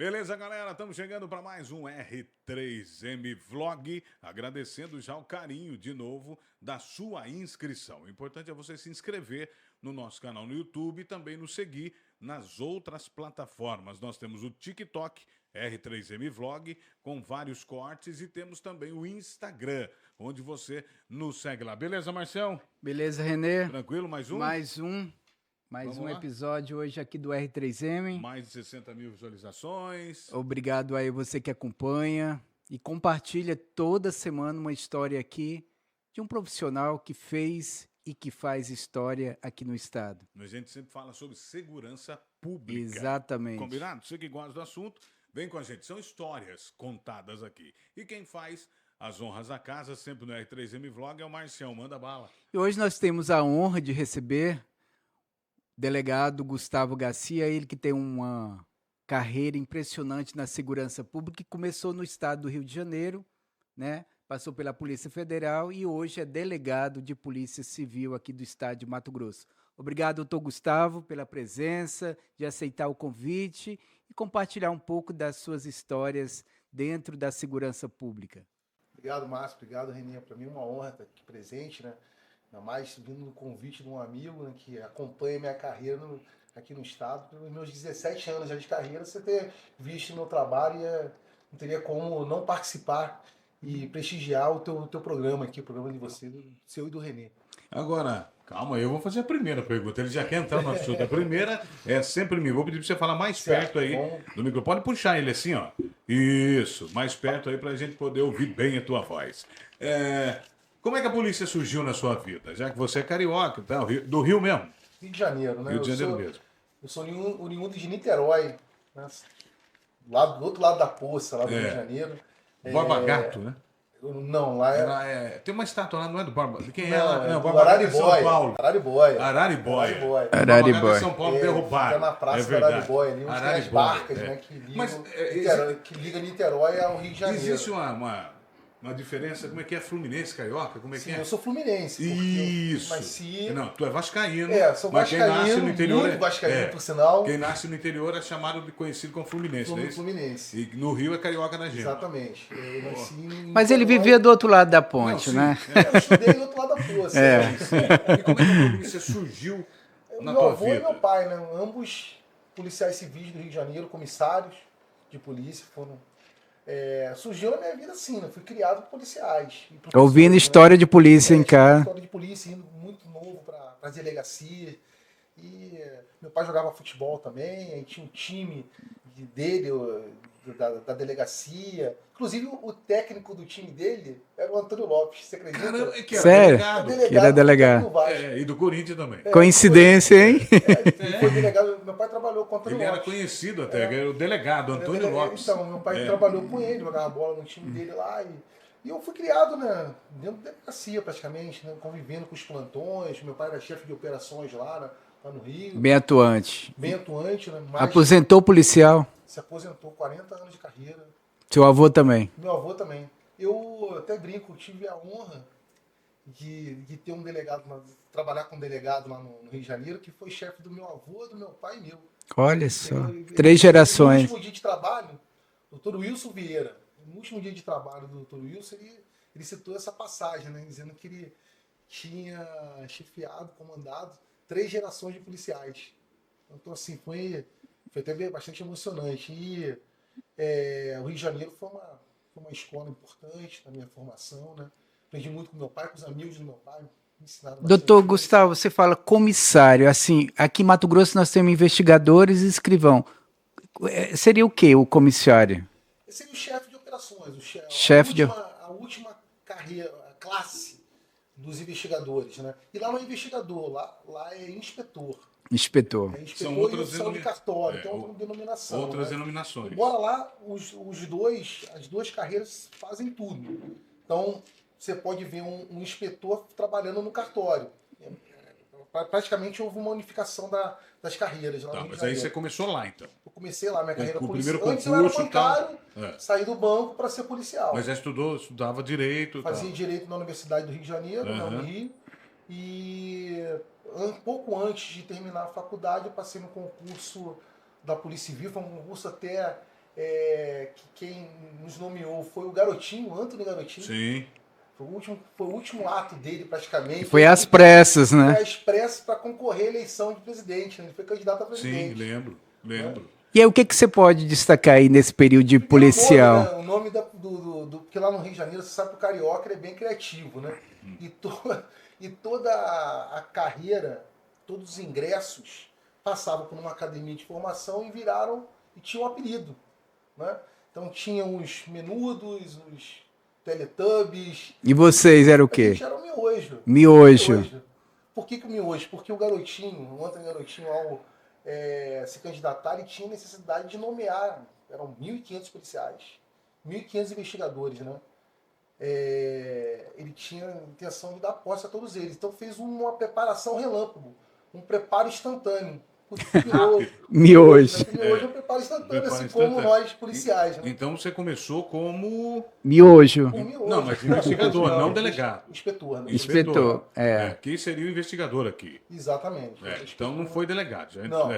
Beleza, galera? Estamos chegando para mais um R3M Vlog, agradecendo já o carinho de novo da sua inscrição. O importante é você se inscrever no nosso canal no YouTube e também nos seguir nas outras plataformas. Nós temos o TikTok, R3M Vlog, com vários cortes, e temos também o Instagram, onde você nos segue lá. Beleza, Marcelo? Beleza, Renê? Tranquilo? Mais um? Mais um episódio hoje aqui do R3M. Mais de 60 mil visualizações. Obrigado aí você que acompanha e compartilha toda semana uma história aqui de um profissional que fez e que faz história aqui no estado. A gente sempre fala sobre segurança pública. Exatamente. Combinado? Você que gosta do assunto, vem com a gente. São histórias contadas aqui. E quem faz as honras da casa, sempre no R3M Vlog, é o Marcião. Manda bala. E hoje nós temos a honra de receber o delegado Gustavo Garcia, ele que tem uma carreira impressionante na segurança pública, que começou no estado do Rio de Janeiro, né? Passou pela Polícia Federal e hoje é delegado de Polícia Civil aqui do estado de Mato Grosso. Obrigado, doutor Gustavo, pela presença, de aceitar o convite e compartilhar um pouco das suas histórias dentro da segurança pública. Obrigado, Márcio. Obrigado, Renê. Para mim é uma honra estar aqui presente, né? Ainda mais vindo no convite de um amigo, né, que acompanha minha carreira aqui no estado. Pelos meus 17 anos já de carreira, você ter visto meu trabalho não teria como não participar e prestigiar o teu programa aqui, o programa de você, do seu e do Renê. Agora, calma aí, eu vou fazer a primeira pergunta. Ele já quer entrar no assunto. A primeira é sempre mim. Vou pedir para você falar mais perto aí do microfone. Pode puxar ele assim, ó. Isso, mais perto aí para a gente poder ouvir bem a tua voz. Como é que a polícia surgiu na sua vida? Já que você é carioca, tá? Do Rio mesmo? Rio de Janeiro, né? Rio de Janeiro mesmo. Eu sou oriundo de Niterói, né? Do outro lado da poça, lá do Rio de Janeiro. Borba Gato, né? Não, lá é... Tem uma estátua lá, não é do Borba? De quem não, é? Não, Borba Gato é São Paulo. Araribóia. Araribóia. São Paulo derrubaram. Fica na praça do Araribóia, ali onde tem as barcas, né, que liga Niterói ao Rio de Janeiro. Existe uma diferença, como é que é Fluminense, Carioca? Como é que Sim, é? eu sou fluminense. Isso. Não, tu é vascaíno. Sou mas vascaíno, quem nasce no interior muito vascaíno, por sinal. Quem nasce no interior é chamado de conhecido como Fluminense, não é isso? Fluminense. E no Rio é Carioca da gente. Exatamente. Eu nasci Mas ele vivia do outro lado da ponte, né? Eu estudei do outro lado da poça. E como é que a polícia surgiu na tua vida? Meu avô e meu pai, né? Ambos policiais civis do Rio de Janeiro, comissários de polícia, surgiu na minha vida assim, né? Fui criado por policiais. Ouvindo história de polícia em casa. História de polícia, indo muito novo para as delegacias. E meu pai jogava futebol também, aí tinha um time dele, da delegacia. Inclusive o técnico do time dele era o Antônio Lopes, você acredita? Caramba, que era Sério? delegado. Que era delegado. E do Corinthians também. Coincidência, hein? Ele foi delegado, meu pai trabalhou com o Antônio Ele Lopes. era conhecido até, era o delegado, Antônio Lopes. Então, meu pai trabalhou com ele, jogava bola no time dele lá. E eu fui criado, né, dentro da delegacia praticamente, né, convivendo com os plantões. Meu pai era chefe de operações lá no Rio. Bem atuante. Bem atuante, né? Aposentou policial? Se aposentou, 40 anos de carreira. Seu avô também? Meu avô também. Eu até brinco, tive a honra de ter um delegado, trabalhar com um delegado lá no Rio de Janeiro, que foi chefe do meu avô, do meu pai e meu. Olha só, 3 gerações. No último dia de trabalho, o doutor Wilson Vieira, no último dia de trabalho do doutor Wilson, ele citou essa passagem, né, dizendo que ele tinha chefiado, comandado 3 gerações de policiais. Então, assim, foi até bastante emocionante. E o Rio de Janeiro foi uma escola importante na minha formação, né? Aprendi muito com meu pai, com os amigos do meu pai. Me ensinaram bastante. Doutor Gustavo, você fala comissário. Assim, aqui em Mato Grosso nós temos investigadores e escrivão. Seria o que o comissário? Seria o chefe de operações. A última carreira, a classe dos investigadores, né? E lá não é investigador, lá é inspetor. Inspetor. São outras de cartório, tem outra denominação. Outras denominações. Embora lá, as duas carreiras fazem tudo. Então, você pode ver um inspetor trabalhando no cartório. Praticamente houve uma unificação das carreiras. Lá mas aí você começou lá, então. Eu comecei lá, minha carreira policial. Antes eu era bancário, saí do banco para ser policial. Mas já estudava direito? Fazia direito na Universidade do Rio de Janeiro, no Rio. E um pouco antes de terminar a faculdade, eu passei no concurso da Polícia Civil. Foi um concurso até que quem nos nomeou foi o Garotinho, Antony Garotinho. Sim. Foi o último ato dele, praticamente. Foi às pressas, Foi né? às pressas para concorrer à eleição de presidente. Né? Ele foi candidato a Sim, presidente. lembro. E aí, o que você pode destacar aí nesse período de policial? O nome, né? Porque lá no Rio de Janeiro, você sabe que o carioca ele é bem criativo, né? E toda a carreira, todos os ingressos passavam por uma academia de formação e tinham um apelido, né? Então tinham os Menudos, os Teletubbies. E vocês eram o A quê? gente era o Miojo. Miojo. Por que o Miojo? Porque o Garotinho, o Antony Garotinho, ao se candidatar, ele tinha necessidade de nomear. Eram 1.500 policiais, 1.500 investigadores, né? Ele tinha a intenção de dar posse a todos eles. Então fez uma preparação relâmpago, um preparo instantâneo. Miojo. Miojo é um preparo instantâneo, assim como nós policiais. Né? Então você começou como... Miojo. Não, mas investigador, não delegado. Inspetor. Né? Inspetor, Quem seria o investigador aqui. Exatamente. Então não foi delegado. Não.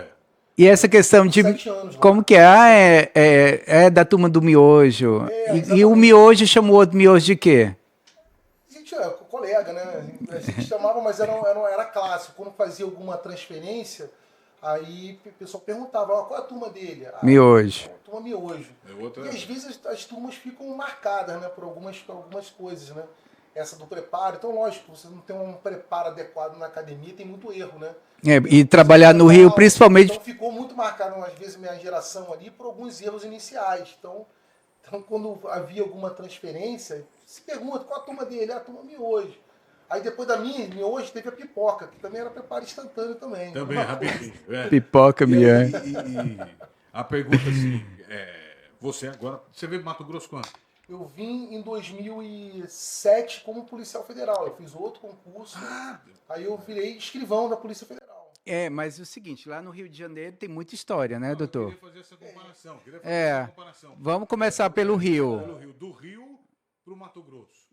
E essa questão de 7 anos, como que é da turma do Miojo. E o Miojo chamou outro Miojo de quê? A gente é colega, né? A gente chamava, mas era clássico. Quando fazia alguma transferência, aí o pessoal perguntava, qual é a turma dele? Miojo. A turma Miojo. E às vezes as turmas ficam marcadas, né? Por algumas coisas, né? Essa do preparo. Então, lógico, você não tem um preparo adequado na academia, tem muito erro, né? E trabalhar no Rio, principalmente... Então ficou muito marcado, às vezes, minha geração ali, por alguns erros iniciais. Então quando havia alguma transferência, se pergunta qual a turma dele? A turma Miojo. Aí depois da minha Miojo teve a Pipoca, que também era preparo instantâneo também. Também, rapidinho. Pipoca, Miojo. E a pergunta assim, você agora, você veio do Mato Grosso quando? Eu vim em 2007 como policial federal. Eu fiz outro concurso, aí eu virei escrivão da Polícia Federal. Mas é o seguinte, lá no Rio de Janeiro tem muita história, né, doutor? Eu queria fazer essa comparação. Vamos começar pelo Rio. Do Rio para o Mato Grosso.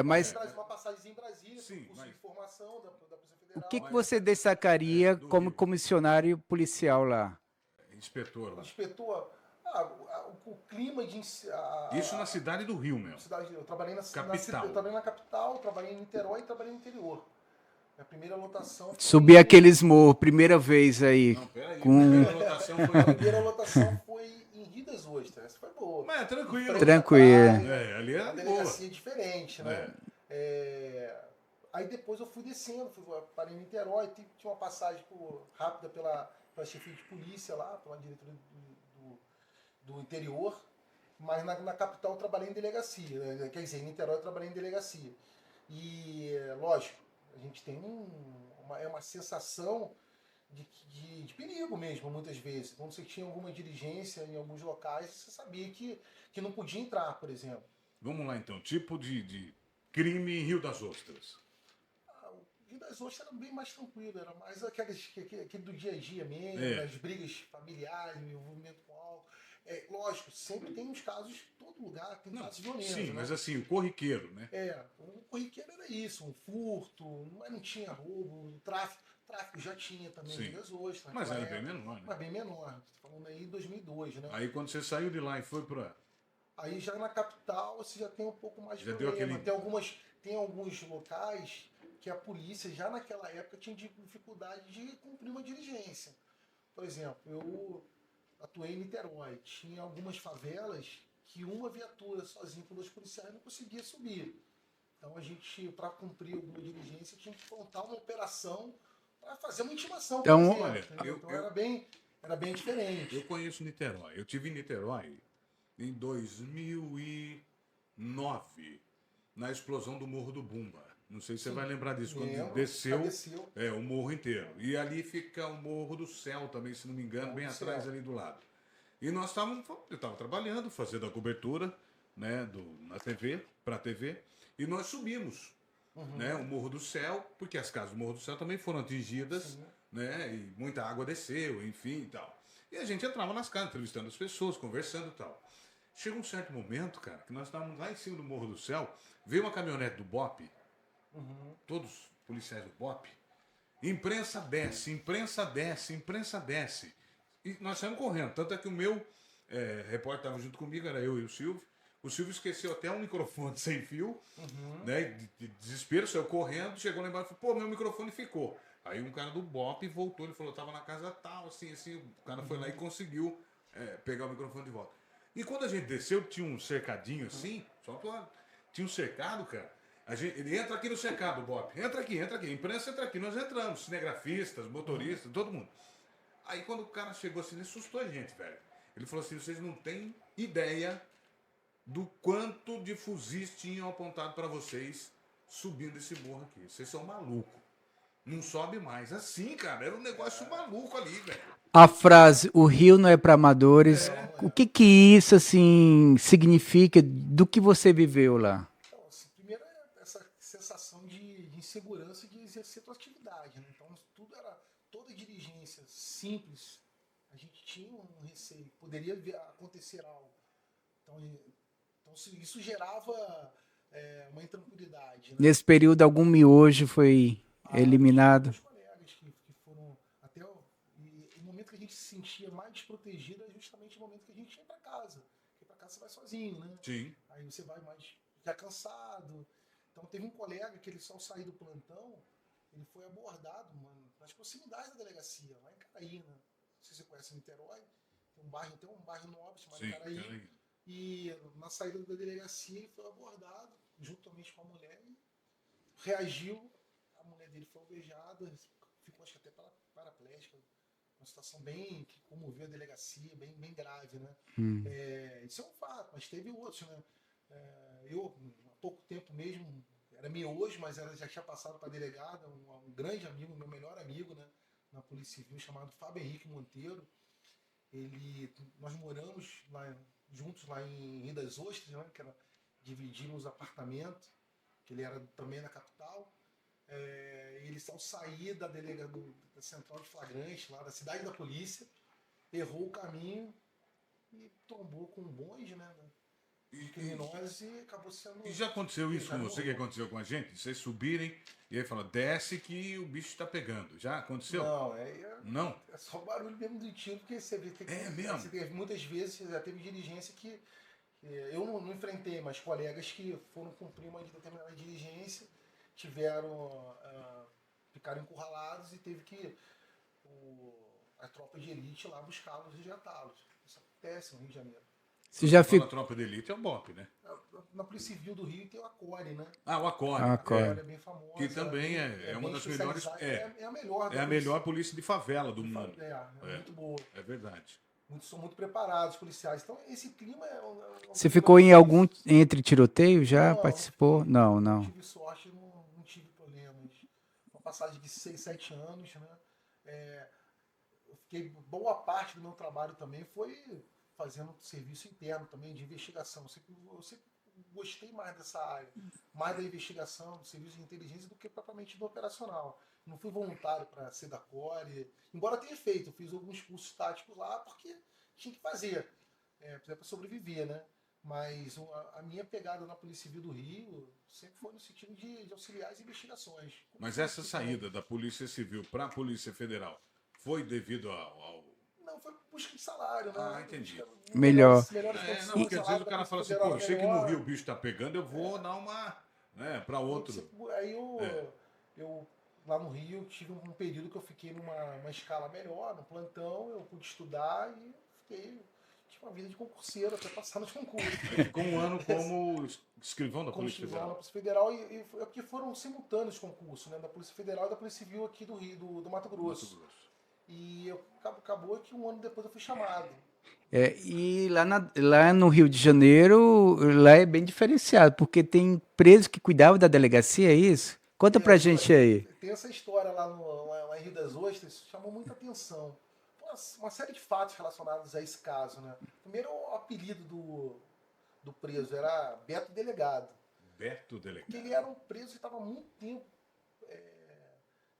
Mas... Uma passagem em Brasília, sim, curso de formação da Polícia O Federal. que você destacaria como comissionário policial lá? Inspetor lá. Inspetor, o clima de... Isso na cidade do Rio mesmo. Eu trabalhei capital. Eu trabalhei na capital, trabalhei em Niterói e trabalhei no interior. Minha primeira lotação foi... Subir aqueles morros, primeira vez aí. Não, peraí. A primeira lotação foi em Rio das Ostras. Essa foi boa. Mas tranquilo. Tranquilo. Ali era uma delegacia diferente, né? Aí depois eu fui descendo, parei em Niterói, tinha uma passagem rápida pela chefia de polícia lá, pela diretoria do interior, mas na capital eu trabalhei em delegacia, né? Quer dizer, em Niterói eu trabalhei em delegacia. E, lógico, a gente tem uma sensação de perigo mesmo, muitas vezes. Quando você tinha alguma diligência em alguns locais, você sabia que não podia entrar, por exemplo. Vamos lá então, tipo de crime em Rio das Ostras. O Rio das Ostras era bem mais tranquilo, era mais aquele do dia a dia mesmo, as brigas familiares, o envolvimento com álcool. Lógico, sempre tem uns casos, todo lugar tem casos violentos. Sim, né? mas assim, o corriqueiro, né? O corriqueiro era isso, um furto, mas não tinha roubo, tráfico já tinha também, Rio das Ostras. Mas era bem menor, né? Mas bem menor, falando aí em 2002, né? Aí quando você saiu de lá e foi pra... Aí já na capital você já tem um pouco mais de Já problema. deu aquele... Tem alguns locais que a polícia já naquela época tinha dificuldade de cumprir uma diligência. Por exemplo, eu atuei em Niterói, tinha algumas favelas que uma viatura sozinha com 2 policiais não conseguia subir. Então a gente, para cumprir alguma diligência, tinha que montar uma operação para fazer uma intimação. Então, então era bem diferente. Eu conheço Niterói. Eu tive em Niterói em 2009, na explosão do Morro do Bumba. Não sei se você vai lembrar disso, quando desceu o morro inteiro. E ali fica o Morro do Céu também, se não me engano, bem atrás ali do lado. E eu estava trabalhando, fazendo a cobertura, né, na TV, para a TV, e nós subimos, né, o Morro do Céu, porque as casas do Morro do Céu também foram atingidas, né, e muita água desceu, enfim e tal. E a gente entrava nas casas, entrevistando as pessoas, conversando e tal. Chegou um certo momento, cara, que nós estávamos lá em cima do Morro do Céu, veio uma caminhonete do BOP, todos policiais do BOP, imprensa desce, imprensa desce, imprensa desce. E nós saímos correndo, tanto é que o meu repórter estava junto comigo, era eu e o Silvio. O Silvio esqueceu até um microfone sem fio, né? De desespero, saiu correndo, chegou lá embaixo e falou, pô, meu microfone ficou. Aí um cara do BOP voltou, ele falou, tava na casa tal, assim, assim. O cara foi lá e conseguiu pegar o microfone de volta. E quando a gente desceu, tinha um cercadinho assim, só pra... Tinha um cercado, cara. Ele entra aqui no cercado, BOP. Entra aqui. A imprensa entra aqui. Nós entramos, cinegrafistas, motoristas, todo mundo. Aí quando o cara chegou assim, ele assustou a gente, velho. Ele falou assim, vocês não têm ideia do quanto de fuzis tinham apontado pra vocês subindo esse morro aqui. Vocês são malucos. Não sobe mais. Assim, cara, era um negócio maluco ali, velho. A frase, o Rio não é para amadores, o que que isso, assim, significa do que você viveu lá? Então, assim, primeiro é essa sensação de insegurança de exercer tua atividade, né? Então, tudo era, toda diligência simples, a gente tinha um receio, poderia acontecer algo. Então isso gerava uma intranquilidade, né? Nesse período, algum miojo foi eliminado? Os colegas que foram até o momento que a gente se sentia mais desprotegido é justamente o momento que a gente ia para casa. Porque para casa você vai sozinho, né? Sim. Aí você vai mais já cansado. Então teve um colega que ele só sair do plantão, ele foi abordado, mano, nas proximidades da delegacia, lá em Caraína. Não sei se você conhece Niterói, tem um bairro nobre chamado Sim, Caraína. E na saída da delegacia ele foi abordado, juntamente com a mulher, e reagiu. A mulher dele foi alvejada, ficou acho que até paraplégica. Uma situação bem que comoveu a delegacia, bem grave, né? Isso é um fato, mas teve outros, né? Eu, há pouco tempo mesmo, era miojo, mas já tinha passado para delegada, um grande amigo, meu melhor amigo, né? Na Polícia Civil, chamado Fábio Henrique Monteiro. Nós moramos juntos lá em Rio das Ostras, né? Dividimos apartamento, que ele era também na capital. Eles, ao sair da central de flagrante, lá da cidade da polícia, errou o caminho e tombou com um bonde, né? De criminosos e acabou sendo... E já aconteceu isso com você, que aconteceu com a gente? Vocês subirem e aí fala, desce que o bicho tá pegando. Já aconteceu? Não, Não? é só o barulho mesmo do tiro, porque você vê que mesmo? muitas vezes já teve diligência que eu não enfrentei, mas colegas que foram cumprir uma determinada diligência ficaram encurralados e teve que a tropa de elite lá buscá-los e resgatá-los. Isso acontece no Rio de Janeiro. Você já A tropa de elite é o BOP, né? Na Polícia Civil do Rio tem o ACORE, né? Ah, o ACORE. Ah, A ACORE. ACORE é bem famosa. Que também é uma bem das melhores... especializada, é a melhor. É a melhor polícia de favela do mundo. Muito boa. É verdade. São muito preparados, policiais. Então, esse clima Você ficou em algum entre tiroteio já? Não, Participou? Não. Não tive sorte, não tive problemas. Uma passagem de 6, 7 anos, né? Eu fiquei, boa parte do meu trabalho também foi fazendo serviço interno também, de investigação. Eu sempre gostei mais dessa área, mais da investigação, do serviço de inteligência, do que propriamente do operacional. Não fui voluntário para ser da CORE, embora tenha feito, eu fiz alguns cursos táticos lá porque tinha que fazer, para sobreviver, né? Mas a minha pegada na Polícia Civil do Rio sempre foi no sentido de auxiliar as investigações. Mas essa saída da Polícia Civil para a Polícia Federal foi devido ao... Não, foi busca de salário, né? Ah, entendi. Melhor. Não, porque às vezes o cara fala assim, pô, eu sei que no Rio o bicho tá pegando, eu vou dar uma, né, para outro. Aí eu lá no Rio tive um período que eu fiquei numa escala melhor, no plantão, eu pude estudar e tive uma vida de concurseiro até passar nos concursos. Ficou um ano como escrivão da Polícia Federal. Da Polícia Federal e porque foram simultâneos concursos, né, da Polícia Federal e da Polícia Civil aqui do Rio, do Mato Grosso. E acabou que um ano depois eu fui chamado. E lá no Rio de Janeiro, lá é bem diferenciado, porque tem preso que cuidava da delegacia, é isso? Conta pra gente aí. Tem essa história lá em Rio das Ostras, chamou muita atenção. Uma série de fatos relacionados a esse caso, né? Primeiro, o apelido do preso era Beto Delegado. Beto Delegado. Porque ele era um preso que estava há muito tempo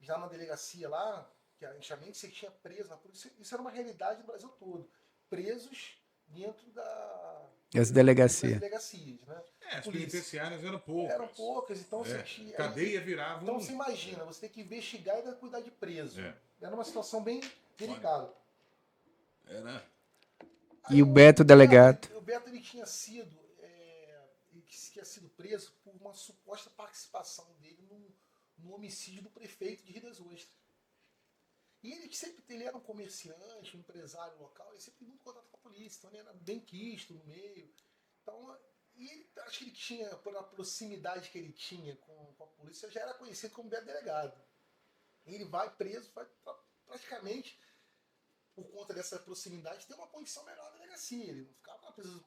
já na delegacia lá, que antigamente você tinha preso na polícia. Isso era uma realidade no Brasil todo. Presos dentro das delegacias. Né? As penitenciárias eram poucas. Eram poucas, então você tinha... Cadeia virava Então você imagina, você tem que investigar e ainda cuidar de preso. É. Era uma situação bem delicada. Era. E o Beto, delegado? O Beto ele tinha sido, ele tinha sido preso por uma suposta participação dele no homicídio do prefeito de Rio das Ostras. E ele era um comerciante, um empresário local, ele sempre teve muito contato com a polícia, então ele era bem quisto no meio. Então, e acho que ele tinha, pela proximidade que ele tinha com a polícia, já era conhecido como Beto Delegado. Ele vai preso, praticamente, por conta dessa proximidade, ter uma condição melhor na delegacia. Ele não ficava preso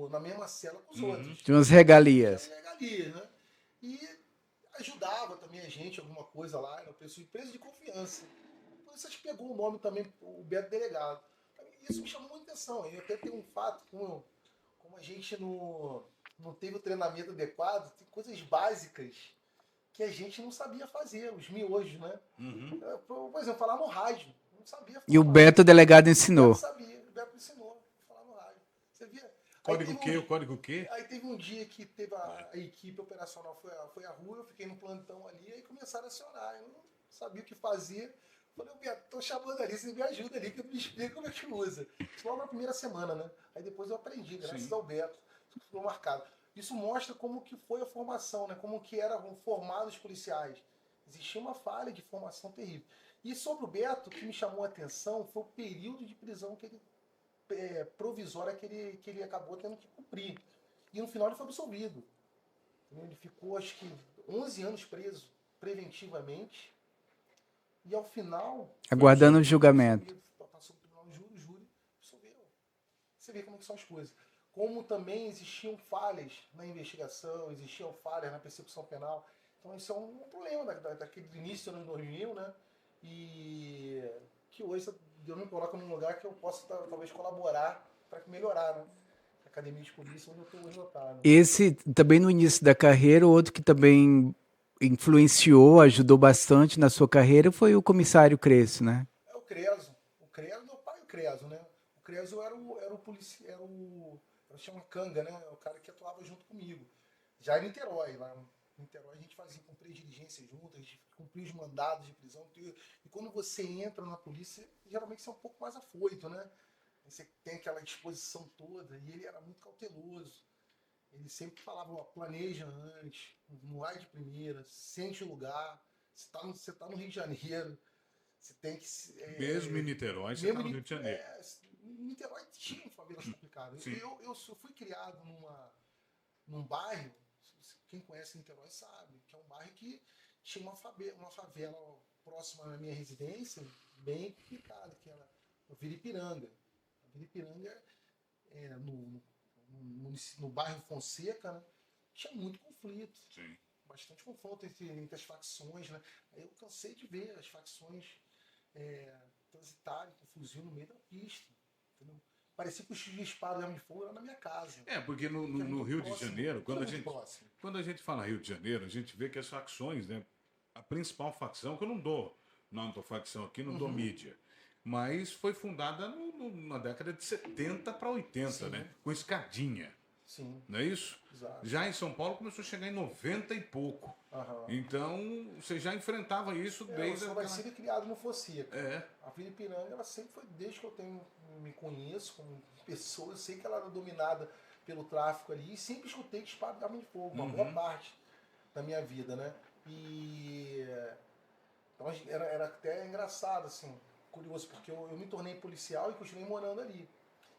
na mesma cela com os outros. Tinha umas regalias. Tinha regalias, né? E ajudava também a gente, alguma coisa lá, era uma pessoa preso de confiança. Por isso a gente pegou o nome também, o Beto Delegado. Isso me chamou muita atenção. Eu até tenho um fato, como a gente não teve o treinamento adequado, tem coisas básicas que a gente não sabia fazer, os miojos, né? Por exemplo, falar no rádio. Não sabia falar. E o Beto Delegado ensinou. O Beto ensinou a falar no rádio. Você via? Código o quê? Aí teve um dia que teve a equipe operacional foi à rua, eu fiquei no plantão ali, aí começaram a acionar. Eu não sabia o que fazer. Falei, Beto, tô chamando ali, você me ajuda ali, que eu me explico como é que usa. Isso logo na primeira semana, né? Aí depois eu aprendi, graças ao Beto, ficou marcado. Isso mostra como que foi a formação, né? Como que eram formados os policiais. Existia uma falha de formação terrível. E sobre o Beto, o que me chamou a atenção foi o período de prisão que ele provisória que ele acabou tendo que cumprir. E no final ele foi absolvido. Ele ficou, acho que, 11 anos preso preventivamente. E ao final... Aguardando o julgamento. Passou no tribunal de júri, absolveu. Você vê como é que são as coisas. Como também existiam falhas na investigação, existiam falhas na persecução penal. Então isso é um problema daquele início do ano 2000, né? E que hoje eu me coloco num lugar que eu posso talvez colaborar para melhorar, né? A Academia de Polícia, onde eu estou hoje lotado. Esse também no início da carreira, outro que também influenciou, ajudou bastante na sua carreira foi o comissário Crespo, né? É o Creso. O Creso, meu pai, o Creso, né? O Creso era o policial, eu chamo Canga, né? O cara que atuava junto comigo. Já em Niterói, lá em Niterói a gente fazia cumprir diligências juntas, cumprir os mandados de prisão. E quando você entra na polícia, geralmente você é um pouco mais afoito, né? Você tem aquela disposição toda, e ele era muito cauteloso. Ele sempre falava, ó, planeja antes, não vai de primeira, sente o lugar, você tá no Rio de Janeiro, você tem que... Mesmo em Niterói, você tá no Rio de Janeiro. Niterói tinha favelas complicadas. Eu fui criado num bairro, quem conhece Niterói sabe, que é um bairro que tinha uma favela próxima à minha residência, bem complicada, que era o Viripiranga. A Viripiranga no bairro Fonseca, né, tinha muito conflito. Sim. Bastante confronto entre as facções, né? Aí eu cansei de ver as facções transitarem com fuzil no meio da pista. Entendeu? Parecia que os disparos de arma de fogo eram na minha casa. Porque no Rio de Janeiro, quando a gente fala Rio de Janeiro, a gente vê que as facções, né? A principal facção, que eu não dou nome para facção aqui, não dou mídia, mas foi fundada na década de 70 para 80, sim, né? Com escadinha. Sim. Não é isso? Exato. Já em São Paulo começou a chegar em 90 e pouco. Então, você já enfrentava isso desde... Eu sou nascido e criado no Fonseca. A Vila Ipiranga, ela sempre foi, desde que eu me conheço como pessoa, eu sei que ela era dominada pelo tráfico ali, e sempre escutei disparo de arma de fogo, uma boa parte da minha vida, né? E... Então, era até engraçado, assim, curioso, porque eu me tornei policial e continuei morando ali.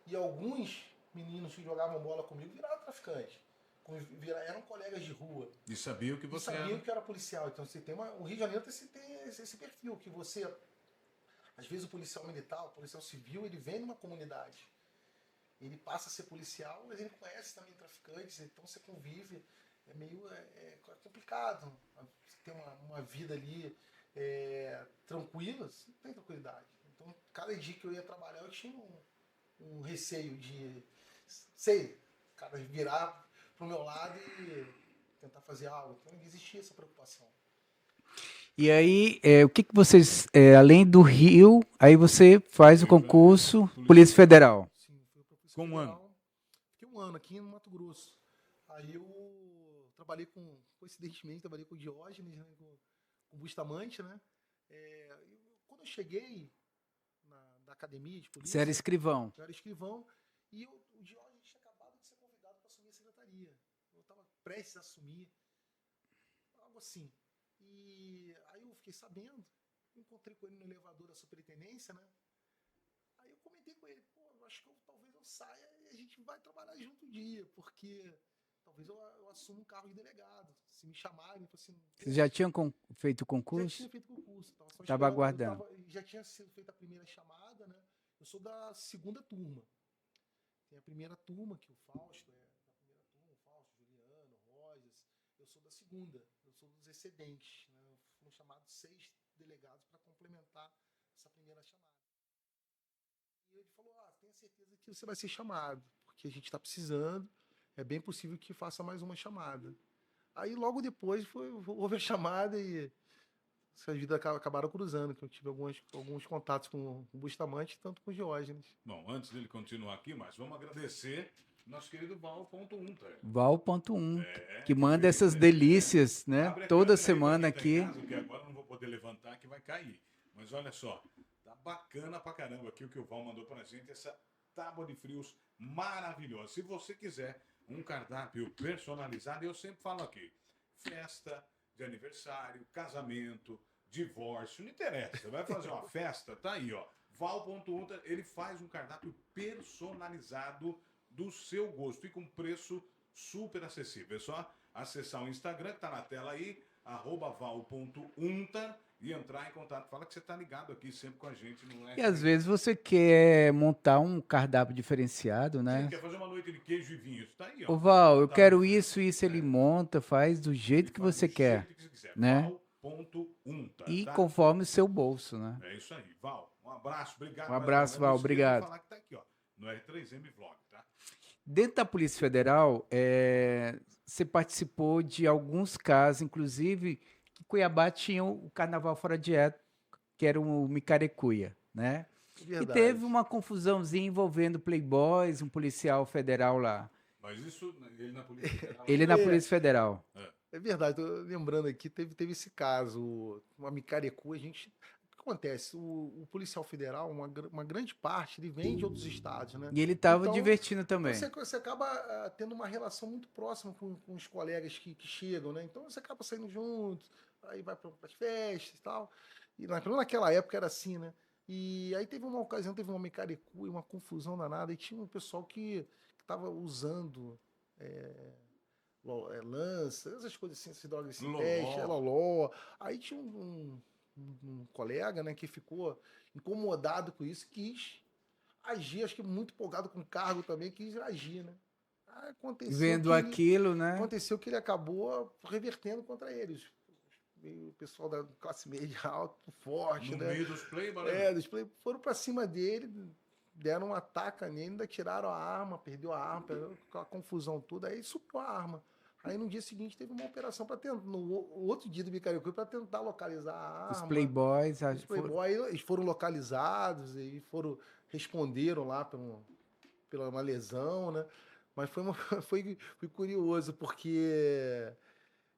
E alguns meninos que jogavam bola comigo viraram traficantes. Eram colegas de rua. E sabiam que você era. Sabiam que eu era policial. Então você tem o Rio de Janeiro tem esse perfil, que você... Às vezes o policial militar, o policial civil, ele vem numa comunidade. Ele passa a ser policial, mas ele conhece também traficantes, então você convive. É meio complicado. Você tem uma vida ali tranquila, você não tem tranquilidade. Então, cada dia que eu ia trabalhar, eu tinha um receio de, cara, virar pro meu lado e tentar fazer algo. Então, existia essa preocupação. E aí, o que vocês, além do Rio, aí você faz o concurso Polícia Federal? Sim, fui para Polícia Federal. Fiquei um ano aqui no Mato Grosso. Aí eu trabalhei coincidentemente, trabalhei com o Diógenes, né, com o Bustamante, né? Quando eu cheguei da academia de polícia. Você era escrivão. Eu era escrivão. E o Diógenes tinha acabado de ser convidado para assumir a secretaria. Eu estava prestes a assumir. Algo assim. E aí eu fiquei sabendo. Encontrei com ele no elevador da superintendência, né? Aí eu comentei com ele, pô, eu acho que talvez eu saia e a gente vai trabalhar junto um dia, porque talvez eu assuma um cargo de delegado. Se me chamarem, assim, Vocês já tinham feito o já concurso? tinha feito concurso. Tava aguardando. Já tinha sido feita a primeira chamada, né? Eu sou da segunda turma. Tem a primeira turma, que o Fausto é da primeira turma, o Fausto, Juliano, Rosas. Eu sou da segunda, eu sou dos excedentes, né? Foram chamados 6 delegados para complementar essa primeira chamada. E ele falou, tenha certeza que você vai ser chamado, porque a gente está precisando, é bem possível que faça mais uma chamada. Aí logo depois houve a chamada e essas vidas acabaram cruzando, que eu tive alguns contatos com o Bustamante, tanto com o Diógenes. Bom, antes dele continuar aqui, mas vamos agradecer nosso querido Val.1, tá? Val.1, É, que manda meu essas querido, delícias, né? Abre a Toda câmera aí pra semana quem tá em aqui. casa, que agora eu não vou poder levantar, que vai cair. Mas olha só, tá bacana pra caramba aqui o que o Val mandou pra gente, essa tábua de frios maravilhosa. Se você quiser um cardápio personalizado, eu sempre falo aqui, festa de aniversário, casamento, divórcio, não interessa, vai fazer uma festa, tá aí, ó. Val.ultra, ele faz um cardápio personalizado do seu gosto e com preço super acessível. É só acessar o Instagram, que tá na tela aí, @val.unta e entrar em contato. Fala que você tá ligado aqui sempre com a gente, não é? E às vezes você quer montar um cardápio diferenciado, Sim, né? quer fazer uma noite de queijo e vinho, tá aí, ó. Ô Val, eu Tá quero no frio. isso, ele monta, faz do jeito Ele que faz você do quer, jeito que você quiser. né? Val.unta, E tá? conforme o seu bolso, né? É isso aí, Val. Um abraço, obrigado Um mais uma abraço, vez. Val, Não esqueça de obrigado. falar que tá aqui, ó, no R3M Vlog, tá? Dentro da Polícia Federal, você participou de alguns casos, inclusive, que Cuiabá tinha o Carnaval Fora de Época, que era o Micarecuia, né? E Verdade. teve uma confusãozinha envolvendo playboys, um policial federal lá. Mas isso, ele na Polícia Federal. Ele na Polícia Federal. É verdade, tô lembrando aqui, teve esse caso, uma micarecu, a gente... O que acontece? O policial federal, uma grande parte, ele vem de outros estados, né? E ele estava Então, divertindo também. Você acaba tendo uma relação muito próxima com os colegas que chegam, né? Então você acaba saindo junto, aí vai para as festas e tal. E naquela época era assim, né? E aí teve uma ocasião, teve uma micarecu e uma confusão danada, e tinha um pessoal que estava usando lança, essas coisas assim, essas drogas sintéticas, loló. Aí tinha um colega, né, que ficou incomodado com isso, quis agir, acho que muito empolgado com o cargo também, quis agir, né? Vendo aquilo, né? Aconteceu que ele acabou revertendo contra eles. O pessoal da classe média alto, forte, No né? meio dos play, dos play foram pra cima dele, deram um ataque nele, ainda tiraram a arma, perdeu a arma, com a confusão toda, aí subiu a arma. Aí no dia seguinte teve uma operação para tentar, no outro dia do Micarecu, para tentar localizar a arma. Os playboys, eles foram localizados e responderam lá pela uma lesão, né? Mas foi curioso, porque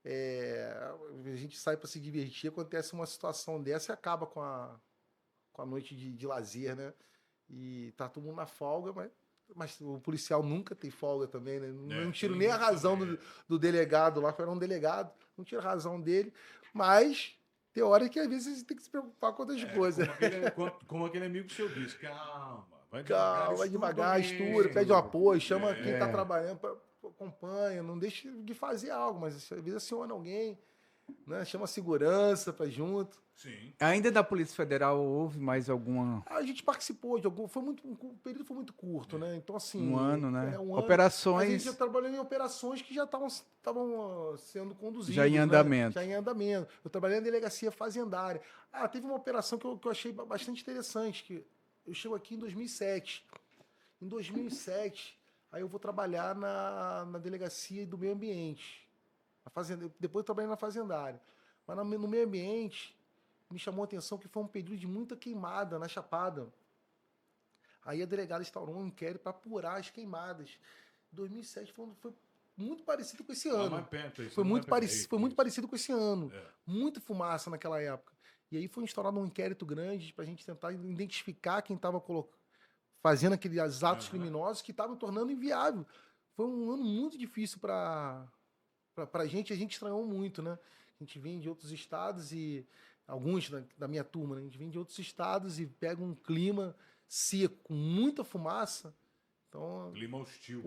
a gente sai para se divertir, acontece uma situação dessa e acaba com a noite de lazer, né? E tá todo mundo na folga, mas o policial nunca tem folga também, né? Não tiro nem a razão do delegado lá, que era um delegado, não tiro a razão dele, mas tem hora que às vezes você tem que se preocupar com outras coisas. Como aquele amigo seu disse, calma, vai devagar, estuda, pede um apoio, chama quem tá trabalhando, acompanha, não deixe de fazer algo, mas às vezes aciona alguém, né? Chama a segurança para junto. Sim. Ainda da Polícia Federal houve mais alguma? A gente participou de algum, o período foi muito curto, né? Então assim, um ano, né? Um Operações. A gente já trabalhou em operações que já estavam sendo conduzidas, já em andamento. Né? Já em andamento. Eu trabalhei na delegacia fazendária. Teve uma operação que eu achei bastante interessante, que eu chego aqui em 2007. Em 2007, aí eu vou trabalhar na delegacia do meio ambiente. Depois eu trabalhei na fazendária. Mas no meio ambiente, me chamou a atenção que foi um período de muita queimada na Chapada. Aí a delegada instaurou um inquérito para apurar as queimadas. 2007 foi muito parecido com esse ano. Mais perto, foi muito parecido com esse ano. Muita fumaça naquela época. E aí foi instaurado um inquérito grande para a gente tentar identificar quem estava fazendo aqueles atos criminosos que estavam tornando inviável. Foi um ano muito difícil para a gente estranhou muito, né? A gente vem de outros estados e alguns da minha turma, né? A gente vem de outros estados e pega um clima seco, com muita fumaça. Então, Clima hostil.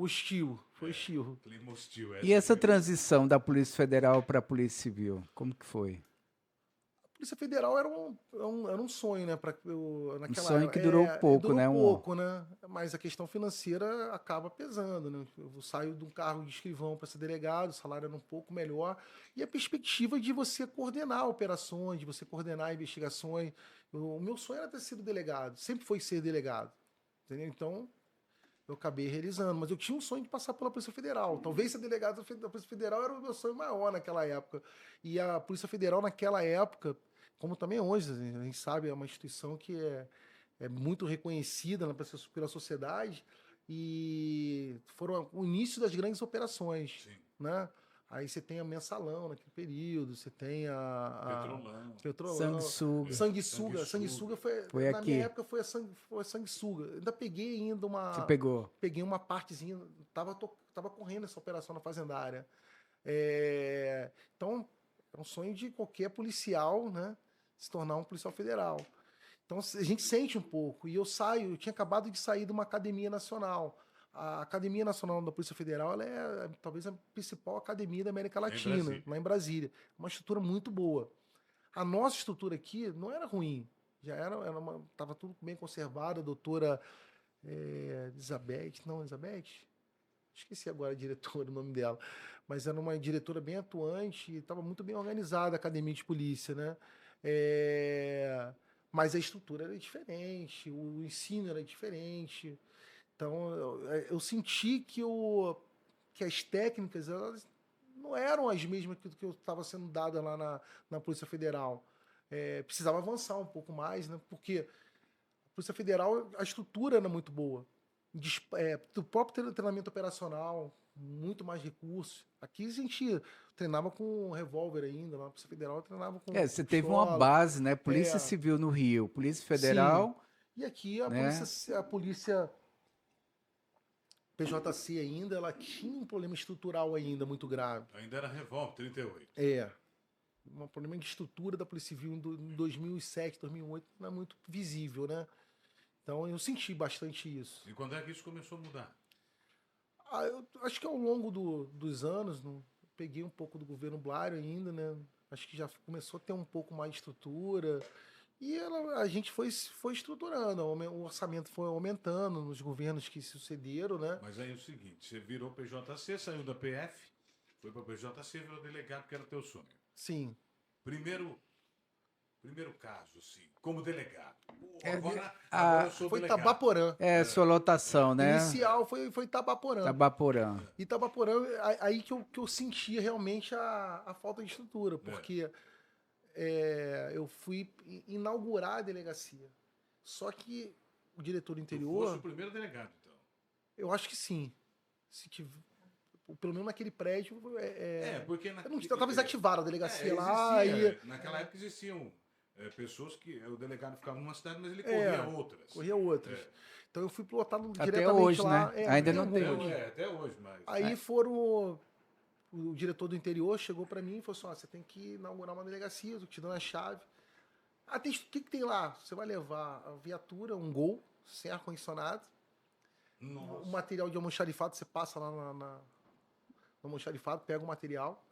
foi hostil. Clima hostil. E essa transição da Polícia Federal para a Polícia Civil, como que foi? A Polícia Federal era um sonho, né? Naquela sonho que durou pouco, durou né? pouco, né? Mas a questão financeira acaba pesando, né? Eu saio de um cargo de escrivão para ser delegado, o salário era um pouco melhor. E a perspectiva de você coordenar operações, de você coordenar investigações. O meu sonho era ter sido delegado, sempre foi ser delegado. Entendeu? Então, eu acabei realizando, mas eu tinha um sonho de passar pela Polícia Federal. Talvez ser delegado da Polícia Federal era o meu sonho maior naquela época. E a Polícia Federal, naquela época, como também hoje, a gente sabe, é uma instituição que é muito reconhecida pela sociedade e foram o início das grandes operações. Sim. Né? Aí você tem a mensalão naquele período, você tem Petrolão. Sanguessuga. Sanguessuga Foi na aqui. minha época foi a sanguessuga. Ainda peguei ainda Você pegou? peguei uma partezinha, tava correndo essa operação na fazendária. Então, é um sonho de qualquer policial, né, se tornar um policial federal. Então, a gente sente um pouco. E eu tinha acabado de sair de uma academia nacional. A Academia Nacional da Polícia Federal ela é talvez a principal academia da América Latina, lá em Brasília. Uma estrutura muito boa. A nossa estrutura aqui não era ruim. Já estava tudo bem conservado. A doutora Elizabeth. Esqueci agora a diretora, o nome dela. Mas era uma diretora bem atuante e estava muito bem organizada a academia de polícia, né? Mas a estrutura era diferente, o ensino era diferente. Então, eu senti que as técnicas elas não eram as mesmas que eu estava sendo dada lá na Polícia Federal. Precisava avançar um pouco mais, né? Porque a Polícia Federal, a estrutura era muito boa. Do próprio treinamento operacional, muito mais recursos. Aqui a gente treinava com revólver ainda, lá na Polícia Federal treinava com Você teve uma base, né? Polícia Civil no Rio, Polícia Federal. Sim. E aqui a polícia PJC ainda, ela tinha um problema estrutural ainda muito grave. Ainda era revólver, 38. Um problema de estrutura da Polícia Civil em 2007, 2008 não é muito visível, né? Então eu senti bastante isso. E quando é que isso começou a mudar? Eu acho que ao longo dos anos, peguei um pouco do governo Blário ainda, né? Acho que já começou a ter um pouco mais de estrutura. E a gente foi estruturando, o orçamento foi aumentando nos governos que sucederam, né? Mas aí é o seguinte, você virou PJC, saiu da PF, foi para PJC, virou delegado, que era teu sonho. Sim. Primeiro caso, assim, como delegado. Agora eu sou foi delegado. Itabaporã. Sua lotação, né? Inicial foi Itabaporã. Itabaporã, aí que eu sentia realmente a falta de estrutura, porque eu fui inaugurar a delegacia. Só que o diretor do interior... Tu fosse o primeiro delegado, então? Eu acho que sim. Se tiver, pelo menos naquele prédio... porque... Eu estava desativada a delegacia lá. Naquela época existiam pessoas que o delegado ficava numa cidade, mas ele corria outras. Corria outras. Então eu fui plotado até diretamente hoje, lá. Né? Ainda não tem. Até hoje, mas... Aí foram... O diretor do interior chegou para mim e falou assim, você tem que inaugurar uma delegacia, eu te dando a chave. O que tem lá? Você vai levar a viatura, um Gol, sem ar-condicionado, um material de almoxarifado, você passa lá no almoxarifado, pega o material.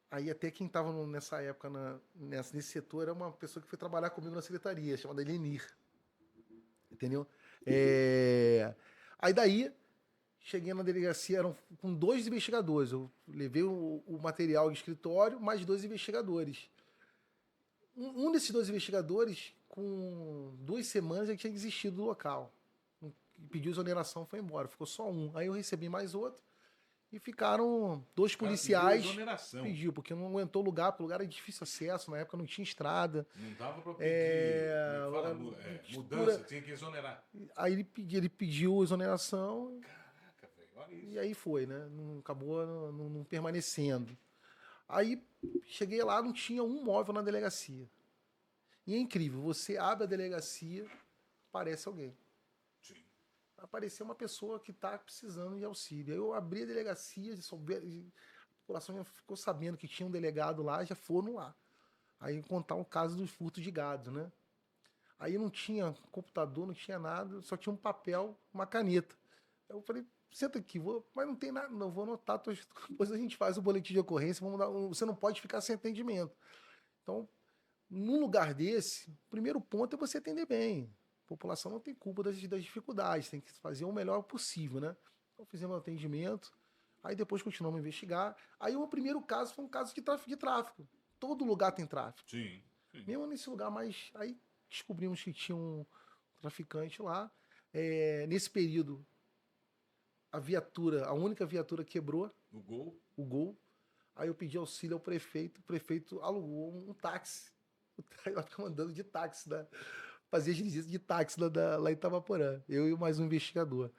Aí até quem estava nessa época nesse setor era uma pessoa que foi trabalhar comigo na secretaria, chamada Elenir. Entendeu? Aí daí... Cheguei na delegacia, eram com 2 investigadores. Eu levei o material de escritório, mais 2 investigadores. Um desses 2 investigadores, com 2 semanas, já tinha desistido do local. Pediu exoneração, foi embora. Ficou só um. Aí eu recebi mais outro. E ficaram 2 policiais. Pediu, porque não aguentou o lugar, porque o lugar era de difícil acesso. Na época não tinha estrada. Não dava para pedir mudança, tinha que exonerar. Aí ele pediu exoneração. Isso. E aí foi, né? Acabou não permanecendo. Aí cheguei lá, não tinha um móvel na delegacia. E é incrível, você abre a delegacia, aparece alguém. Sim. Apareceu uma pessoa que está precisando de auxílio. Aí eu abri a delegacia, a população já ficou sabendo que tinha um delegado lá, já foram lá. Aí contar o caso dos furtos de gado, né? Aí não tinha computador, não tinha nada, só tinha um papel, uma caneta. Eu falei, senta aqui, mas não tem nada, não, vou anotar, depois a gente faz o boletim de ocorrência, você não pode ficar sem atendimento. Então, num lugar desse, o primeiro ponto é você atender bem. A população não tem culpa das dificuldades, tem que fazer o melhor possível, né? Então fizemos o atendimento, aí depois continuamos a investigar. Aí o primeiro caso foi um caso de tráfico. Todo lugar tem tráfico. Sim. Mesmo nesse lugar, mas aí descobrimos que tinha um traficante lá. Nesse período, a única viatura quebrou o Gol. Aí eu pedi auxílio ao prefeito, o prefeito alugou um táxi. Eu ficava andando de táxi, fazia diligência de táxi lá em Itabaporã. Eu e mais um investigador.